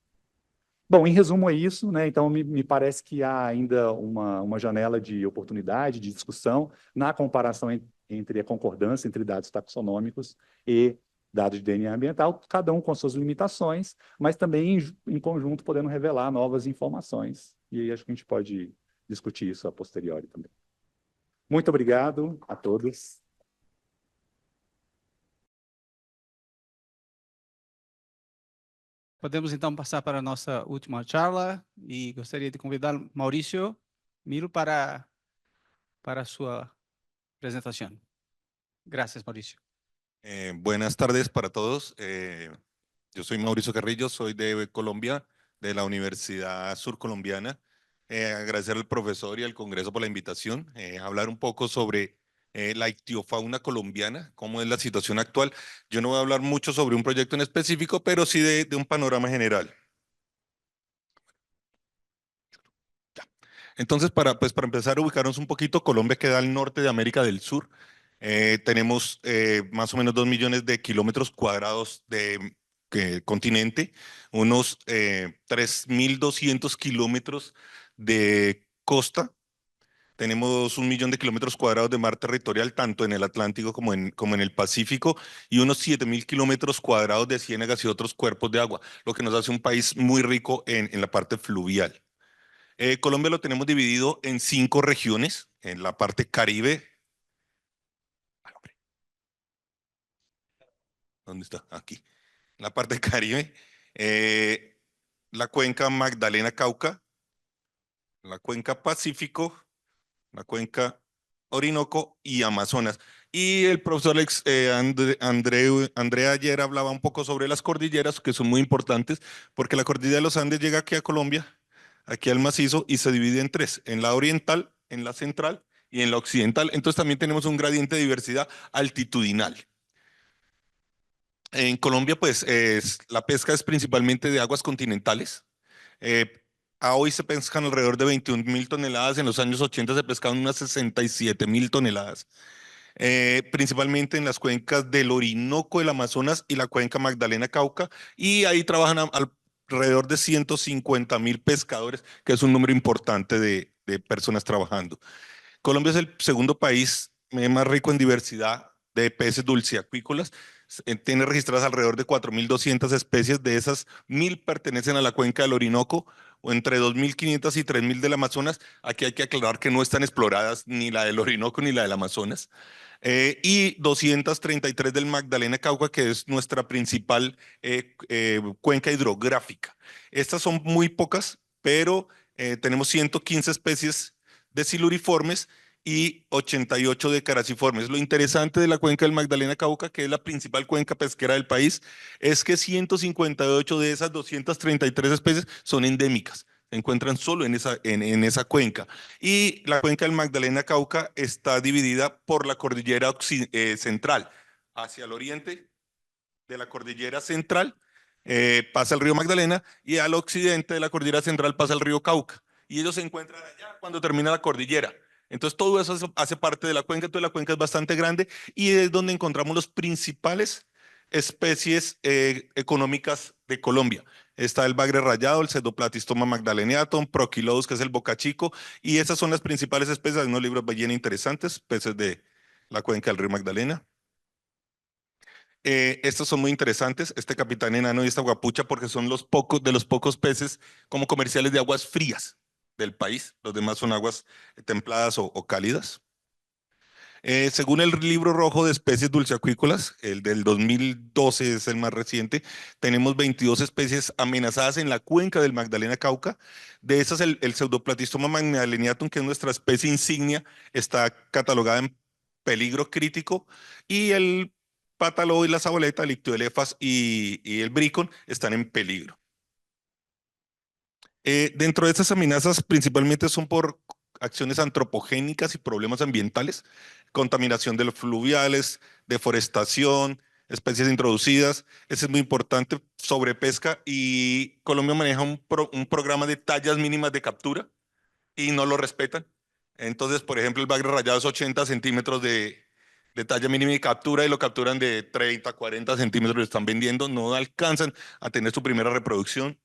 Bom, em resumo é isso, né, então me parece que há ainda uma janela de oportunidade, de discussão, na comparação entre a concordância entre dados taxonômicos e dados de DNA ambiental, cada um com suas limitações, mas também em conjunto podendo revelar novas informações. E aí acho que a gente pode discutir isso a posteriori também. Muito obrigado a todos. Podemos então passar para a nossa última charla e gostaria de convidar Maurício Milo para a sua apresentação. Gracias, Mauricio. Buenas tardes para todos. Yo soy Mauricio Carrillo, soy de Colombia, de la Universidad Surcolombiana. Agradecer al profesor y al Congreso por la invitación, hablar un poco sobre la ictiofauna colombiana, cómo es la situación actual. Yo no voy a hablar mucho sobre un proyecto en específico, pero sí de un panorama general. Entonces, para empezar a ubicarnos un poquito, Colombia queda al norte de América del Sur. Tenemos más o menos 2 millones de kilómetros cuadrados de continente, unos 3.200 kilómetros de costa. Tenemos 1 millón de kilómetros cuadrados de mar territorial, tanto en el Atlántico como en el Pacífico, y unos 7.000 kilómetros cuadrados de ciénagas y otros cuerpos de agua, lo que nos hace un país muy rico en la parte fluvial. Colombia lo tenemos dividido en 5 regiones, en la parte Caribe. ¿Dónde está? Aquí. La parte Caribe, la cuenca Magdalena-Cauca, la cuenca Pacífico, la cuenca Orinoco y Amazonas. Y el profesor Andrea ayer hablaba un poco sobre las cordilleras, que son muy importantes, porque la cordillera de los Andes llega aquí a Colombia, aquí al macizo, y se divide en 3, en la oriental, en la central y en la occidental. Entonces también tenemos un gradiente de diversidad altitudinal. En Colombia, pues, la pesca es principalmente de aguas continentales. A hoy se pescan alrededor de 21.000 toneladas, en los años 80 se pescaban unas 67.000 toneladas. Principalmente en las cuencas del Orinoco, el Amazonas y la cuenca Magdalena-Cauca, y ahí trabajan alrededor de 150.000 pescadores, que es un número importante de personas trabajando. Colombia es el segundo país más rico en diversidad de peces dulceacuícolas. Tiene registradas alrededor de 4.200 especies, de esas 1.000 pertenecen a la cuenca del Orinoco, o entre 2.500 y 3.000 del Amazonas. Aquí hay que aclarar que no están exploradas ni la del Orinoco ni la del Amazonas. Y 233 del Magdalena Cauca, que es nuestra principal cuenca hidrográfica. Estas son muy pocas, pero tenemos 115 especies de siluriformes y 88 de caraciformes. Lo interesante de la cuenca del Magdalena Cauca, que es la principal cuenca pesquera del país, es que 158 de esas 233 especies son endémicas. Se encuentran solo en esa cuenca. Y la cuenca del Magdalena Cauca está dividida por la cordillera central. Hacia el oriente de la cordillera central pasa el río Magdalena, y al occidente de la cordillera central pasa el río Cauca. Y ellos se encuentran allá cuando termina la cordillera. Entonces todo eso hace parte de la cuenca. Entonces la cuenca es bastante grande y es donde encontramos las principales especies económicas de Colombia. Está el bagre rayado, el Pseudoplatystoma magdaleniatum, Prochilodus, que es el bocachico, y esas son las principales especies. Hay unos libros bien interesantes, peces de la cuenca del río Magdalena. Estos son muy interesantes, este capitán enano y esta guapucha, porque son de los pocos peces como comerciales de aguas frías del país. Los demás son aguas templadas o cálidas. Según el libro rojo de especies dulceacuícolas, el del 2012 es el más reciente, tenemos 22 especies amenazadas en la cuenca del Magdalena Cauca. De esas, el Pseudoplatystoma magdaleniatum, que es nuestra especie insignia, está catalogada en peligro crítico, y el pátalo y la saboleta, el ictioelefas y el bricon están en peligro. Dentro de estas amenazas, principalmente son por acciones antropogénicas y problemas ambientales, contaminación de los fluviales, deforestación, especies introducidas. Eso es muy importante, sobrepesca, y Colombia maneja un programa de tallas mínimas de captura y no lo respetan. Entonces, por ejemplo, el bagre rayado es 80 centímetros de talla mínima de captura, y lo capturan de 30, 40 centímetros, lo están vendiendo, no alcanzan a tener su primera reproducción.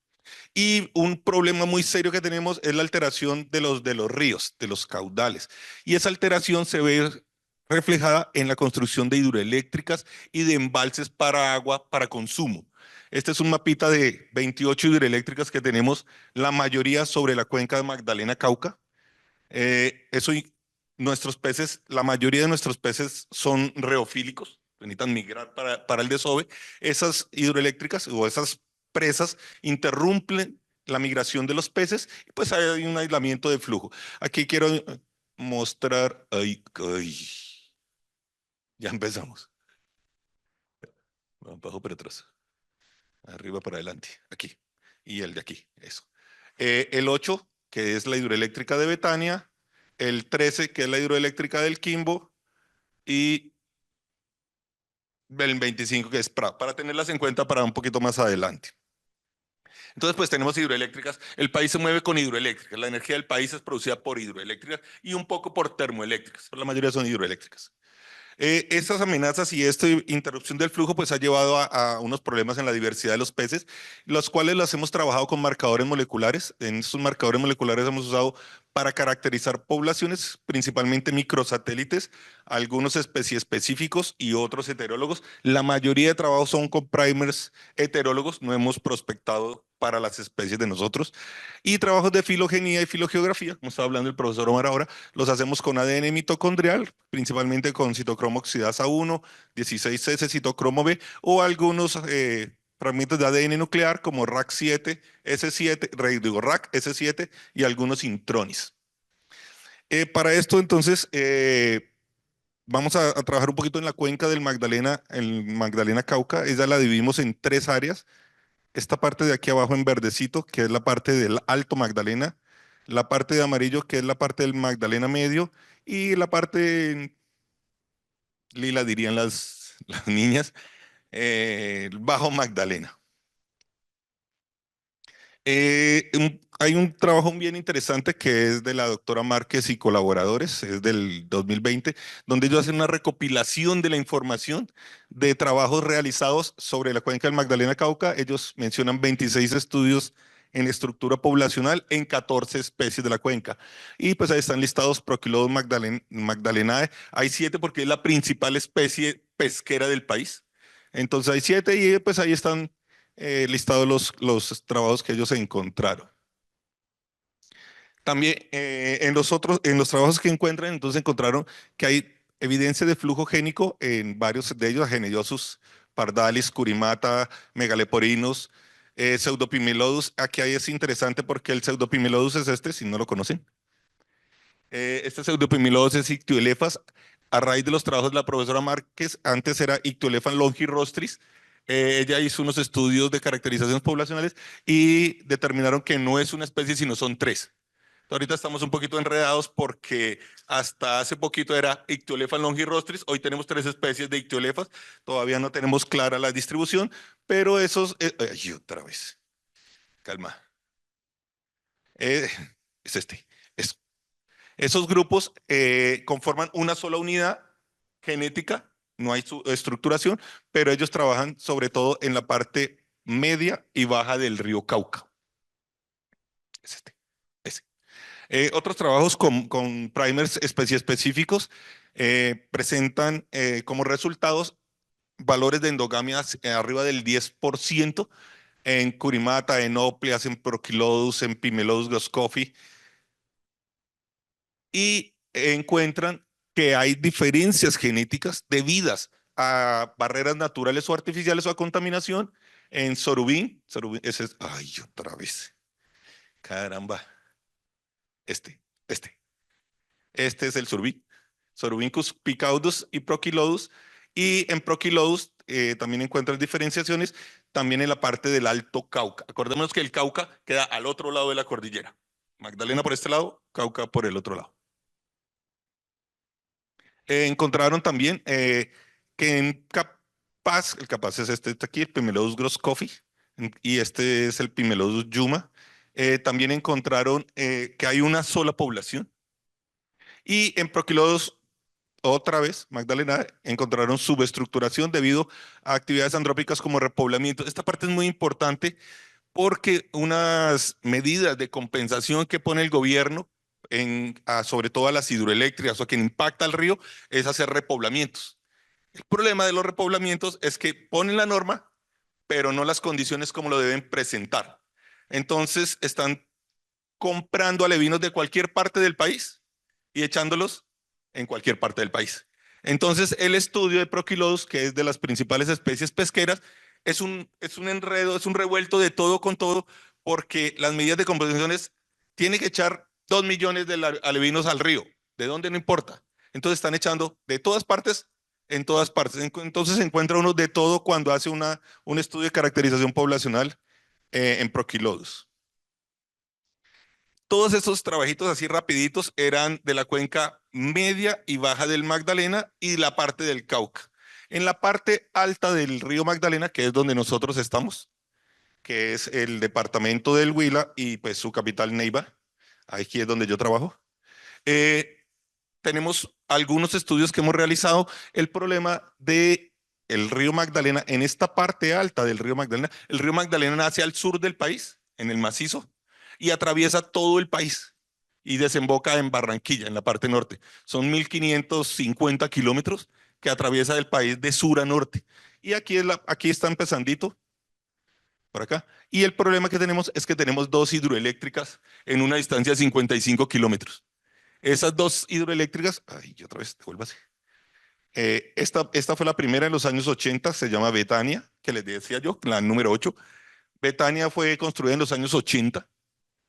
Y un problema muy serio que tenemos es la alteración de los ríos, de los caudales. Y esa alteración se ve reflejada en la construcción de hidroeléctricas y de embalses para agua para consumo. Este es un mapita de 28 hidroeléctricas que tenemos, la mayoría sobre la cuenca de Magdalena Cauca. Nuestros peces, la mayoría de nuestros peces son reofílicos, necesitan migrar para el desove. Esas hidroeléctricas o esas presas interrumpen la migración de los peces, y pues hay un aislamiento de flujo. Aquí quiero mostrar, ya empezamos. Abajo para atrás, arriba para adelante, aquí, y el de aquí, eso. El 8, que es la hidroeléctrica de Betania, el 13, que es la hidroeléctrica del Quimbo, y el 25, que es para tenerlas en cuenta para un poquito más adelante. Entonces, pues tenemos hidroeléctricas. El país se mueve con hidroeléctricas. La energía del país es producida por hidroeléctricas y un poco por termoeléctricas, pero la mayoría son hidroeléctricas. Estas amenazas y esta interrupción del flujo pues ha llevado a unos problemas en la diversidad de los peces, los cuales los hemos trabajado con marcadores moleculares. En estos marcadores moleculares hemos usado para caracterizar poblaciones, principalmente microsatélites, algunos especies específicos y otros heterólogos. La mayoría de trabajos son con primers heterólogos, no hemos prospectado para las especies de nosotros. Y trabajos de filogenía y filogeografía, como estaba hablando el profesor Omar ahora, los hacemos con ADN mitocondrial, principalmente con citocromo oxidasa 1, 16S, citocromo B, o algunos fragmentos de ADN nuclear como RAC7, S7, digo RAC, S7 y algunos intronis. Para esto, entonces, vamos a trabajar un poquito en la cuenca del Magdalena, el Magdalena Cauca. Ella la dividimos en 3 áreas. Esta parte de aquí abajo en verdecito, que es la parte del Alto Magdalena, la parte de amarillo, que es la parte del Magdalena Medio, y la parte lila, dirían las niñas, Bajo Magdalena. Hay un trabajo bien interesante que es de la doctora Márquez y colaboradores, es del 2020, donde ellos hacen una recopilación de la información de trabajos realizados sobre la cuenca del Magdalena Cauca. Ellos mencionan 26 estudios en estructura poblacional en 14 especies de la cuenca. Y pues ahí están listados Prochilodus magdalenae. Hay 7 porque es la principal especie pesquera del país. Entonces hay 7 y pues ahí están listados los trabajos que ellos encontraron. También en los trabajos que encuentran, entonces encontraron que hay evidencia de flujo génico en varios de ellos, Agenellosus, Pardalis, Curimata, Megaleporinos, Pseudopimelodus. Aquí es interesante porque el Pseudopimelodus es este, si no lo conocen. Este Pseudopimelodus es Ictioelephas. A raíz de los trabajos de la profesora Márquez, antes era Ictioelephas longirostris. Ella hizo unos estudios de caracterizaciones poblacionales y determinaron que no es una especie, sino son 3. Ahorita estamos un poquito enredados porque hasta hace poquito era Ictioelephas longirostris, hoy tenemos 3 especies de Ictioelephas, todavía no tenemos clara la distribución, pero esos... ay, otra vez, calma. Es este, es esos grupos conforman una sola unidad genética, no hay su estructuración, pero ellos trabajan sobre todo en la parte media y baja del río Cauca. Es este, ese. Otros trabajos con primers específicos presentan como resultados valores de endogamia arriba del 10% en Curimata, en Ópleas, en Prochilodus, en Pimelodus groscofi, y encuentran que hay diferencias genéticas debidas a barreras naturales o artificiales o a contaminación en Sorubín. Sorubín, ese es, ay, otra vez. Caramba. Este es el Sorubín. Sorubincus picaudus y Prochilodus. Y en Prochilodus también encuentran diferenciaciones también en la parte del Alto Cauca. Acordémonos que el Cauca queda al otro lado de la cordillera. Magdalena por este lado, Cauca por el otro lado. Encontraron también que en Capaz, el Capaz es este aquí, el Pimelodus groscofi, y este es el Pimelodus yuma. También encontraron que hay una sola población. Y en Prochilodus, otra vez, Magdalena, encontraron subestructuración debido a actividades antrópicas como repoblamiento. Esta parte es muy importante porque unas medidas de compensación que pone el gobierno, sobre todo a las hidroeléctricas o a quien impacta al río, es hacer repoblamientos. El problema de los repoblamientos es que ponen la norma, pero no las condiciones como lo deben presentar. Entonces están comprando alevinos de cualquier parte del país y echándolos en cualquier parte del país. Entonces el estudio de Prochilodus, que es de las principales especies pesqueras, es un enredo, es un revuelto de todo con todo, porque las medidas de compensación tiene que echar 2 millones de alevinos al río, de dónde no importa. Entonces están echando de todas partes, en todas partes. Entonces se encuentra uno de todo cuando hace un estudio de caracterización poblacional en Prochilodus. Todos esos trabajitos así rapiditos eran de la cuenca media y baja del Magdalena y la parte del Cauca. En la parte alta del río Magdalena, que es donde nosotros estamos, que es el departamento del Huila y pues su capital Neiva, aquí es donde yo trabajo, tenemos algunos estudios que hemos realizado. El problema de el río Magdalena, en esta parte alta del río Magdalena, el río Magdalena nace al sur del país, en el macizo, y atraviesa todo el país y desemboca en Barranquilla, en la parte norte. Son 1550 kilómetros que atraviesa el país de sur a norte. Y aquí está empezandito, por acá. Y el problema que tenemos es que tenemos 2 hidroeléctricas en una distancia de 55 kilómetros. Esas 2 hidroeléctricas, ay, otra vez, devuélvase. Esta fue la primera en los años 80, se llama Betania, que les decía yo, la número 8. Betania fue construida en los años 80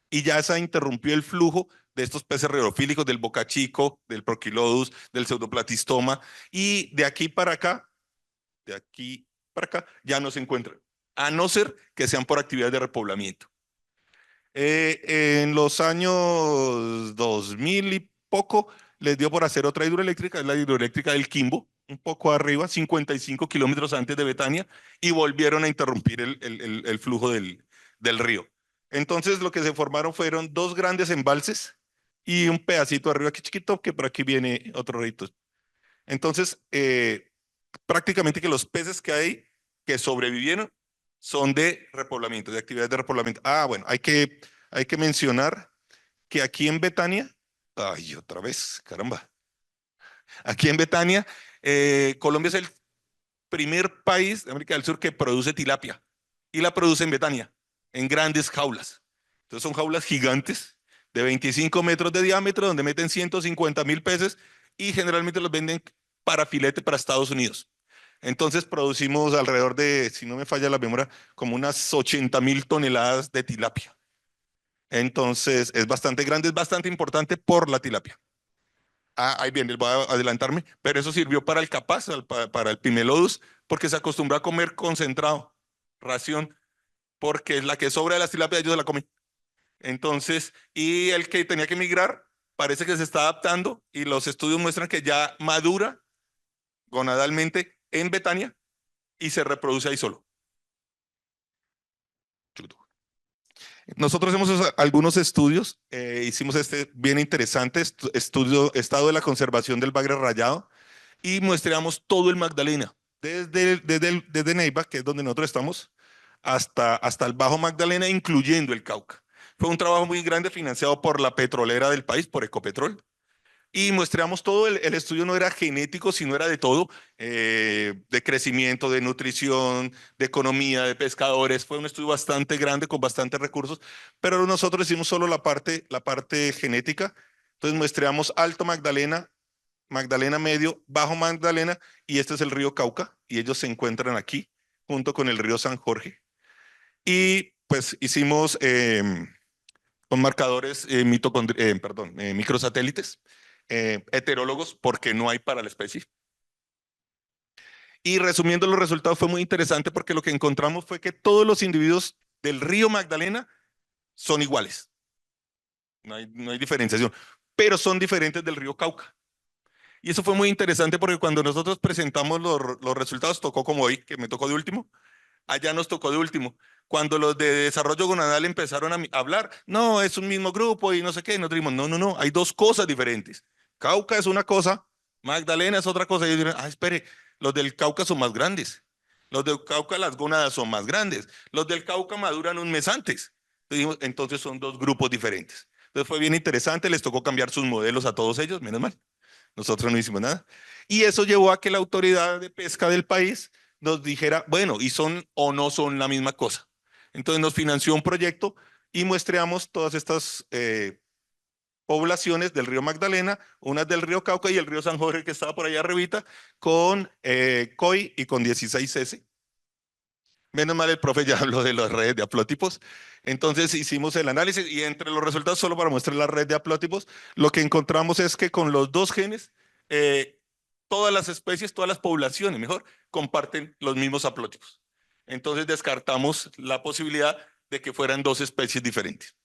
y ya se interrumpió el flujo de estos peces reorofílicos del bocachico, del Prochilodus, del pseudoplatistoma, y de aquí para acá, ya no se encuentran, a no ser que sean por actividades de repoblamiento. En los años 2000 y poco les dio por hacer otra hidroeléctrica, es la hidroeléctrica del Quimbo, un poco arriba, 55 kilómetros antes de Betania, y volvieron a interrumpir el flujo del río. Entonces lo que se formaron fueron 2 grandes embalses y un pedacito arriba aquí chiquito, que por aquí viene otro rito. Entonces, prácticamente que los peces que hay que sobrevivieron son de repoblamiento, de actividades de repoblamiento. Ah, bueno, hay que mencionar que aquí en Betania, ay, otra vez, caramba. Aquí en Betania, Colombia es el primer país de América del Sur que produce tilapia y la produce en Betania, en grandes jaulas. Entonces son jaulas gigantes de 25 metros de diámetro donde meten 150.000 peces y generalmente los venden para filete para Estados Unidos. Entonces producimos alrededor de, si no me falla la memoria, como unas 80.000 toneladas de tilapia. Entonces es bastante grande, es bastante importante por la tilapia. Ah, ahí viene, voy a adelantarme, pero eso sirvió para el capaz, para el pimelodus, porque se acostumbra a comer concentrado, ración, porque es la que sobra de las tilapias, ellos se la comen. Entonces, y el que tenía que migrar, parece que se está adaptando y los estudios muestran que ya madura gonadalmente en Betania y se reproduce ahí solo. Nosotros hemos hecho algunos estudios, hicimos este bien interesante, estudio estado de la conservación del bagre rayado y muestreamos todo el Magdalena, desde Neiva, que es donde nosotros estamos, hasta el Bajo Magdalena, incluyendo el Cauca. Fue un trabajo muy grande financiado por la petrolera del país, por Ecopetrol, y muestreamos todo. El estudio no era genético, sino era de todo, de crecimiento, de nutrición, de economía, de pescadores. Fue un estudio bastante grande con bastantes recursos, pero nosotros hicimos solo la parte genética. Entonces muestreamos Alto Magdalena, Magdalena Medio, Bajo Magdalena, y este es el río Cauca, y ellos se encuentran aquí, junto con el río San Jorge. Y pues hicimos con marcadores microsatélites, heterólogos, porque no hay para la especie. Y resumiendo los resultados, fue muy interesante porque lo que encontramos fue que todos los individuos del río Magdalena son iguales. No hay diferenciación, pero son diferentes del río Cauca. Y eso fue muy interesante porque cuando nosotros presentamos los resultados, tocó como hoy, que me tocó de último, allá nos tocó de último. Cuando los de desarrollo gonadal empezaron a hablar, no, es un mismo grupo y no sé qué, nos dijimos, no, hay dos cosas diferentes. Cauca es una cosa, Magdalena es otra cosa. Y ellos dijeron, espere, los del Cauca son más grandes. Los del Cauca, las gónadas son más grandes. Los del Cauca maduran un mes antes. Entonces son dos grupos diferentes. Entonces fue bien interesante, les tocó cambiar sus modelos a todos ellos, menos mal. Nosotros no hicimos nada. Y eso llevó a que la autoridad de pesca del país nos dijera, bueno, ¿y son o no son la misma cosa? Entonces nos financió un proyecto y muestreamos todas estas poblaciones del río Magdalena, unas del río Cauca y el río San Jorge, que estaba por allá arribita, con COI y con 16S. Menos mal el profe ya habló de las redes de haplótipos. Entonces hicimos el análisis y entre los resultados, solo para mostrar la red de haplótipos, lo que encontramos es que con los dos genes, todas las especies, todas las poblaciones, mejor, comparten los mismos haplótipos. Entonces descartamos la posibilidad de que fueran dos especies diferentes.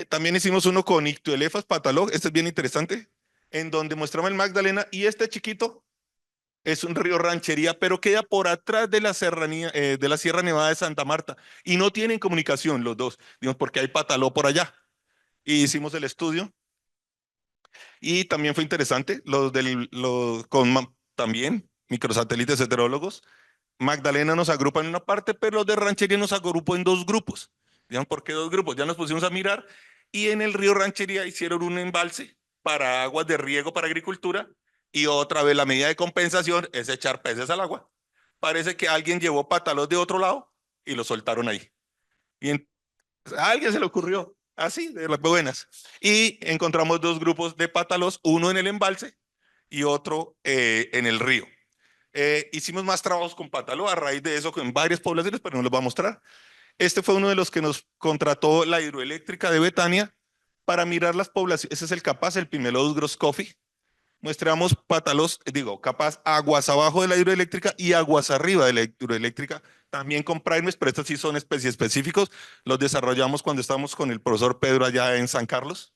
También hicimos uno con Ictioelephas patalog, este es bien interesante, en donde mostramos el Magdalena y este chiquito es un río ranchería, pero queda por atrás de la serranía, de la Sierra Nevada de Santa Marta y no tienen comunicación los dos, digamos, porque hay pataló por allá. Y hicimos el estudio y también fue interesante, también microsatélites heterólogos. Magdalena nos agrupa en una parte, pero los de ranchería nos agrupó en dos grupos. Digamos, ¿por qué dos grupos? Ya nos pusimos a mirar y en el río Ranchería hicieron un embalse para aguas de riego para agricultura y otra vez la medida de compensación es echar peces al agua. Parece que alguien llevó patalos de otro lado y los soltaron ahí. Y a alguien se le ocurrió, así, de las buenas. Y encontramos dos grupos de pátalos, uno en el embalse y otro en el río. Hicimos más trabajos con Pataló a raíz de eso en varias poblaciones, pero no los voy a mostrar. Este fue uno de los que nos contrató la hidroeléctrica de Betania para mirar las poblaciones. Ese es el capaz, el Pimelodus grosscoffey. Muestramos pátalos, capaz aguas abajo de la hidroeléctrica y aguas arriba de la hidroeléctrica, también con primes, pero estos sí son especies específicos. Los desarrollamos cuando estábamos con el profesor Pedro allá en San Carlos.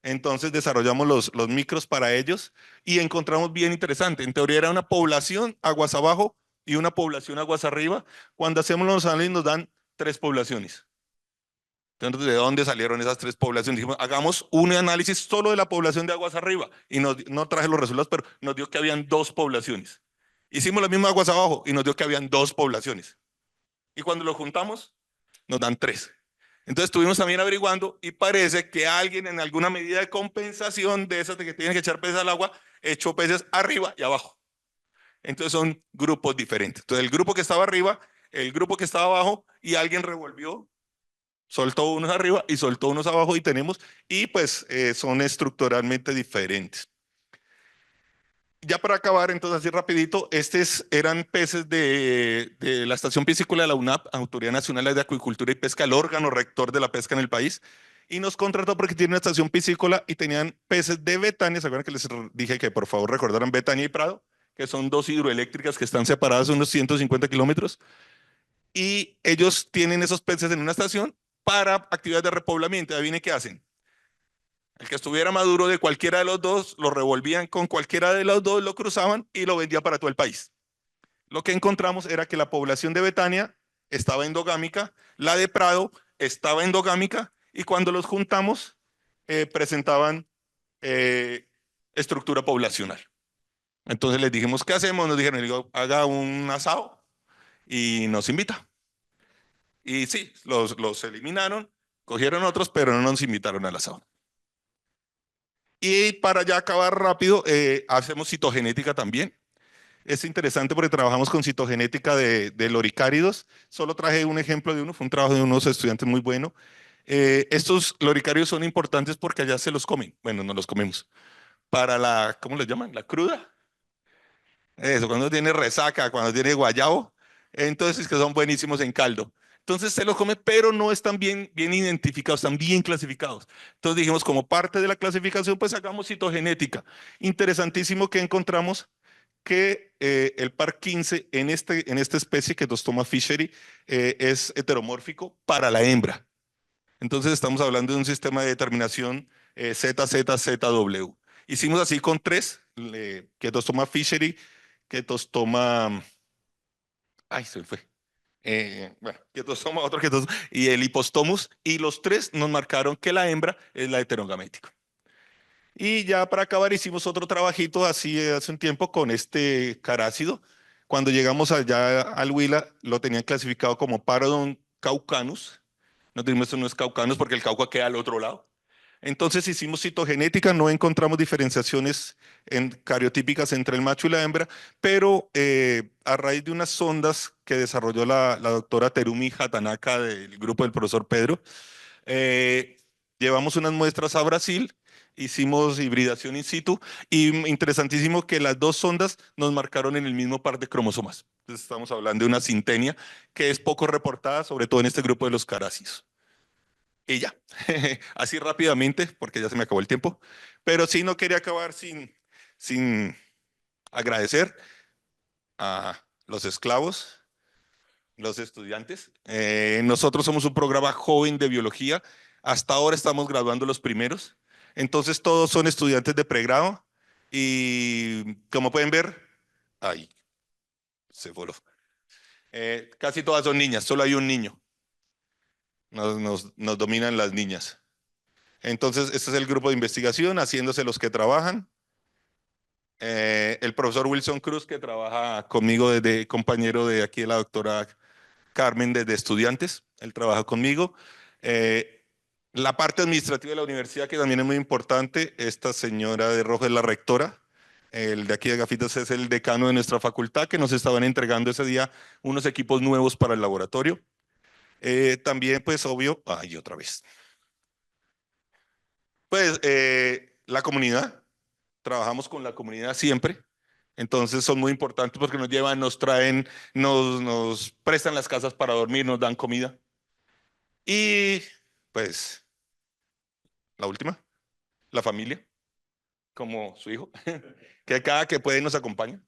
Entonces desarrollamos los micros para ellos y encontramos bien interesante. En teoría era una población aguas abajo y una población aguas arriba. Cuando hacemos los análisis nos dan 3 poblaciones. Entonces, ¿de dónde salieron esas 3 poblaciones? Dijimos, hagamos un análisis solo de la población de aguas arriba. Y no traje los resultados, pero nos dio que habían 2 poblaciones. Hicimos las mismas aguas abajo y nos dio que habían 2 poblaciones. y cuando lo juntamos nos dan 3. Entonces estuvimos también averiguando y parece que alguien en alguna medida de compensación de esas de que tienen que echar peces al agua, echó peces arriba y abajo. Entonces son grupos diferentes. Entonces el grupo que estaba arriba, el grupo que estaba abajo y alguien revolvió, soltó unos arriba y soltó unos abajo y tenemos, y pues son estructuralmente diferentes. Ya para acabar, entonces así rapidito, eran peces de la Estación Piscícola de la UNAP, Autoridad Nacional de Acuicultura y Pesca, el órgano rector de la pesca en el país, y nos contrató porque tiene una estación piscícola y tenían peces de Betania. ¿Se acuerdan que les dije que por favor recordaran Betania y Prado? Que son 2 hidroeléctricas que están separadas unos 150 kilómetros, y ellos tienen esos peces en una estación para actividades de repoblamiento. Adivine qué hacen. El que estuviera maduro de cualquiera de los dos, lo revolvían con cualquiera de los dos, lo cruzaban y lo vendían para todo el país. Lo que encontramos era que la población de Betania estaba endogámica, la de Prado estaba endogámica, y cuando los juntamos presentaban estructura poblacional. Entonces les dijimos, ¿qué hacemos? Nos dijeron, digo, haga un asado y nos invita. Y sí, los eliminaron, cogieron otros, pero no nos invitaron al asado. Y para ya acabar rápido, hacemos citogenética también. Es interesante porque trabajamos con citogenética de loricáridos. Solo traje un ejemplo de uno, fue un trabajo de unos estudiantes muy bueno. Estos loricáridos son importantes porque allá se los comen. Bueno, no los comemos. Para la, ¿cómo les llaman? La cruda. Eso, cuando tiene resaca, cuando tiene guayabo. Entonces, que son buenísimos en caldo. Entonces se los come, pero no están bien identificados, están bien clasificados. Entonces dijimos, como parte de la clasificación, pues hagamos citogenética. Interesantísimo que encontramos que el par 15 en esta especie que Dostoma fischeri es heteromórfico para la hembra. Entonces estamos hablando de un sistema de determinación ZZZW. Hicimos así con 3, que Dostoma fischeri, que Dostoma, ay, se me fue. Bueno, otro y el Hipostomus, y los 3 nos marcaron que la hembra es la heterogamética. Y ya para acabar hicimos otro trabajito así hace un tiempo con este carácido. Cuando llegamos allá al Huila lo tenían clasificado como Parodon caucanus. Nos dijimos esto no es caucanus porque el Cauca queda al otro lado. Entonces hicimos citogenética, no encontramos diferenciaciones cariotípicas entre el macho y la hembra, pero a raíz de unas sondas que desarrolló la doctora Terumi Hatanaka del grupo del profesor Pedro, llevamos unas muestras a Brasil, hicimos hibridación in situ, y interesantísimo que las 2 sondas nos marcaron en el mismo par de cromosomas. Entonces estamos hablando de una sintenia que es poco reportada, sobre todo en este grupo de los caráceos. Y ya, así rápidamente, porque ya se me acabó el tiempo, pero sí no quería acabar sin agradecer a los esclavos, los estudiantes. Nosotros somos un programa joven de biología, hasta ahora estamos graduando los primeros, entonces todos son estudiantes de pregrado y como pueden ver, ay, se voló. Casi todas son niñas, solo hay un niño. Nos dominan las niñas. Entonces, este es el grupo de investigación, haciéndose los que trabajan. El profesor Wilson Cruz, que trabaja conmigo desde compañero de aquí de la doctora Carmen desde estudiantes, él trabaja conmigo. La parte administrativa de la universidad, que también es muy importante, esta señora de rojo es la rectora. El de aquí de Gafitas es el decano de nuestra facultad, que nos estaban entregando ese día unos equipos nuevos para el laboratorio. También, pues, obvio, ay, otra vez. Pues, la comunidad, trabajamos con la comunidad siempre, entonces son muy importantes porque nos llevan, nos traen, nos prestan las casas para dormir, nos dan comida. Y, pues, la última, la familia, como su hijo, que cada que puede nos acompaña.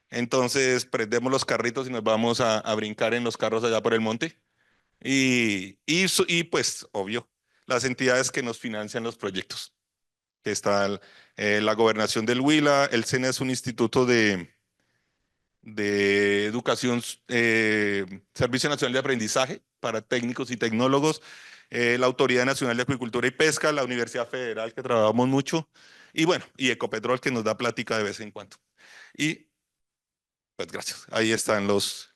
Entonces, prendemos los carritos y nos vamos a brincar en los carros allá por el monte. Y pues, obvio, las entidades que nos financian los proyectos, que está la Gobernación del Huila, el SENA es un instituto de educación, Servicio Nacional de Aprendizaje para técnicos y tecnólogos, la Autoridad Nacional de Acuicultura y Pesca, la Universidad Federal, que trabajamos mucho, y bueno, y Ecopetrol, que nos da plática de vez en cuando. Y pues gracias, ahí están los...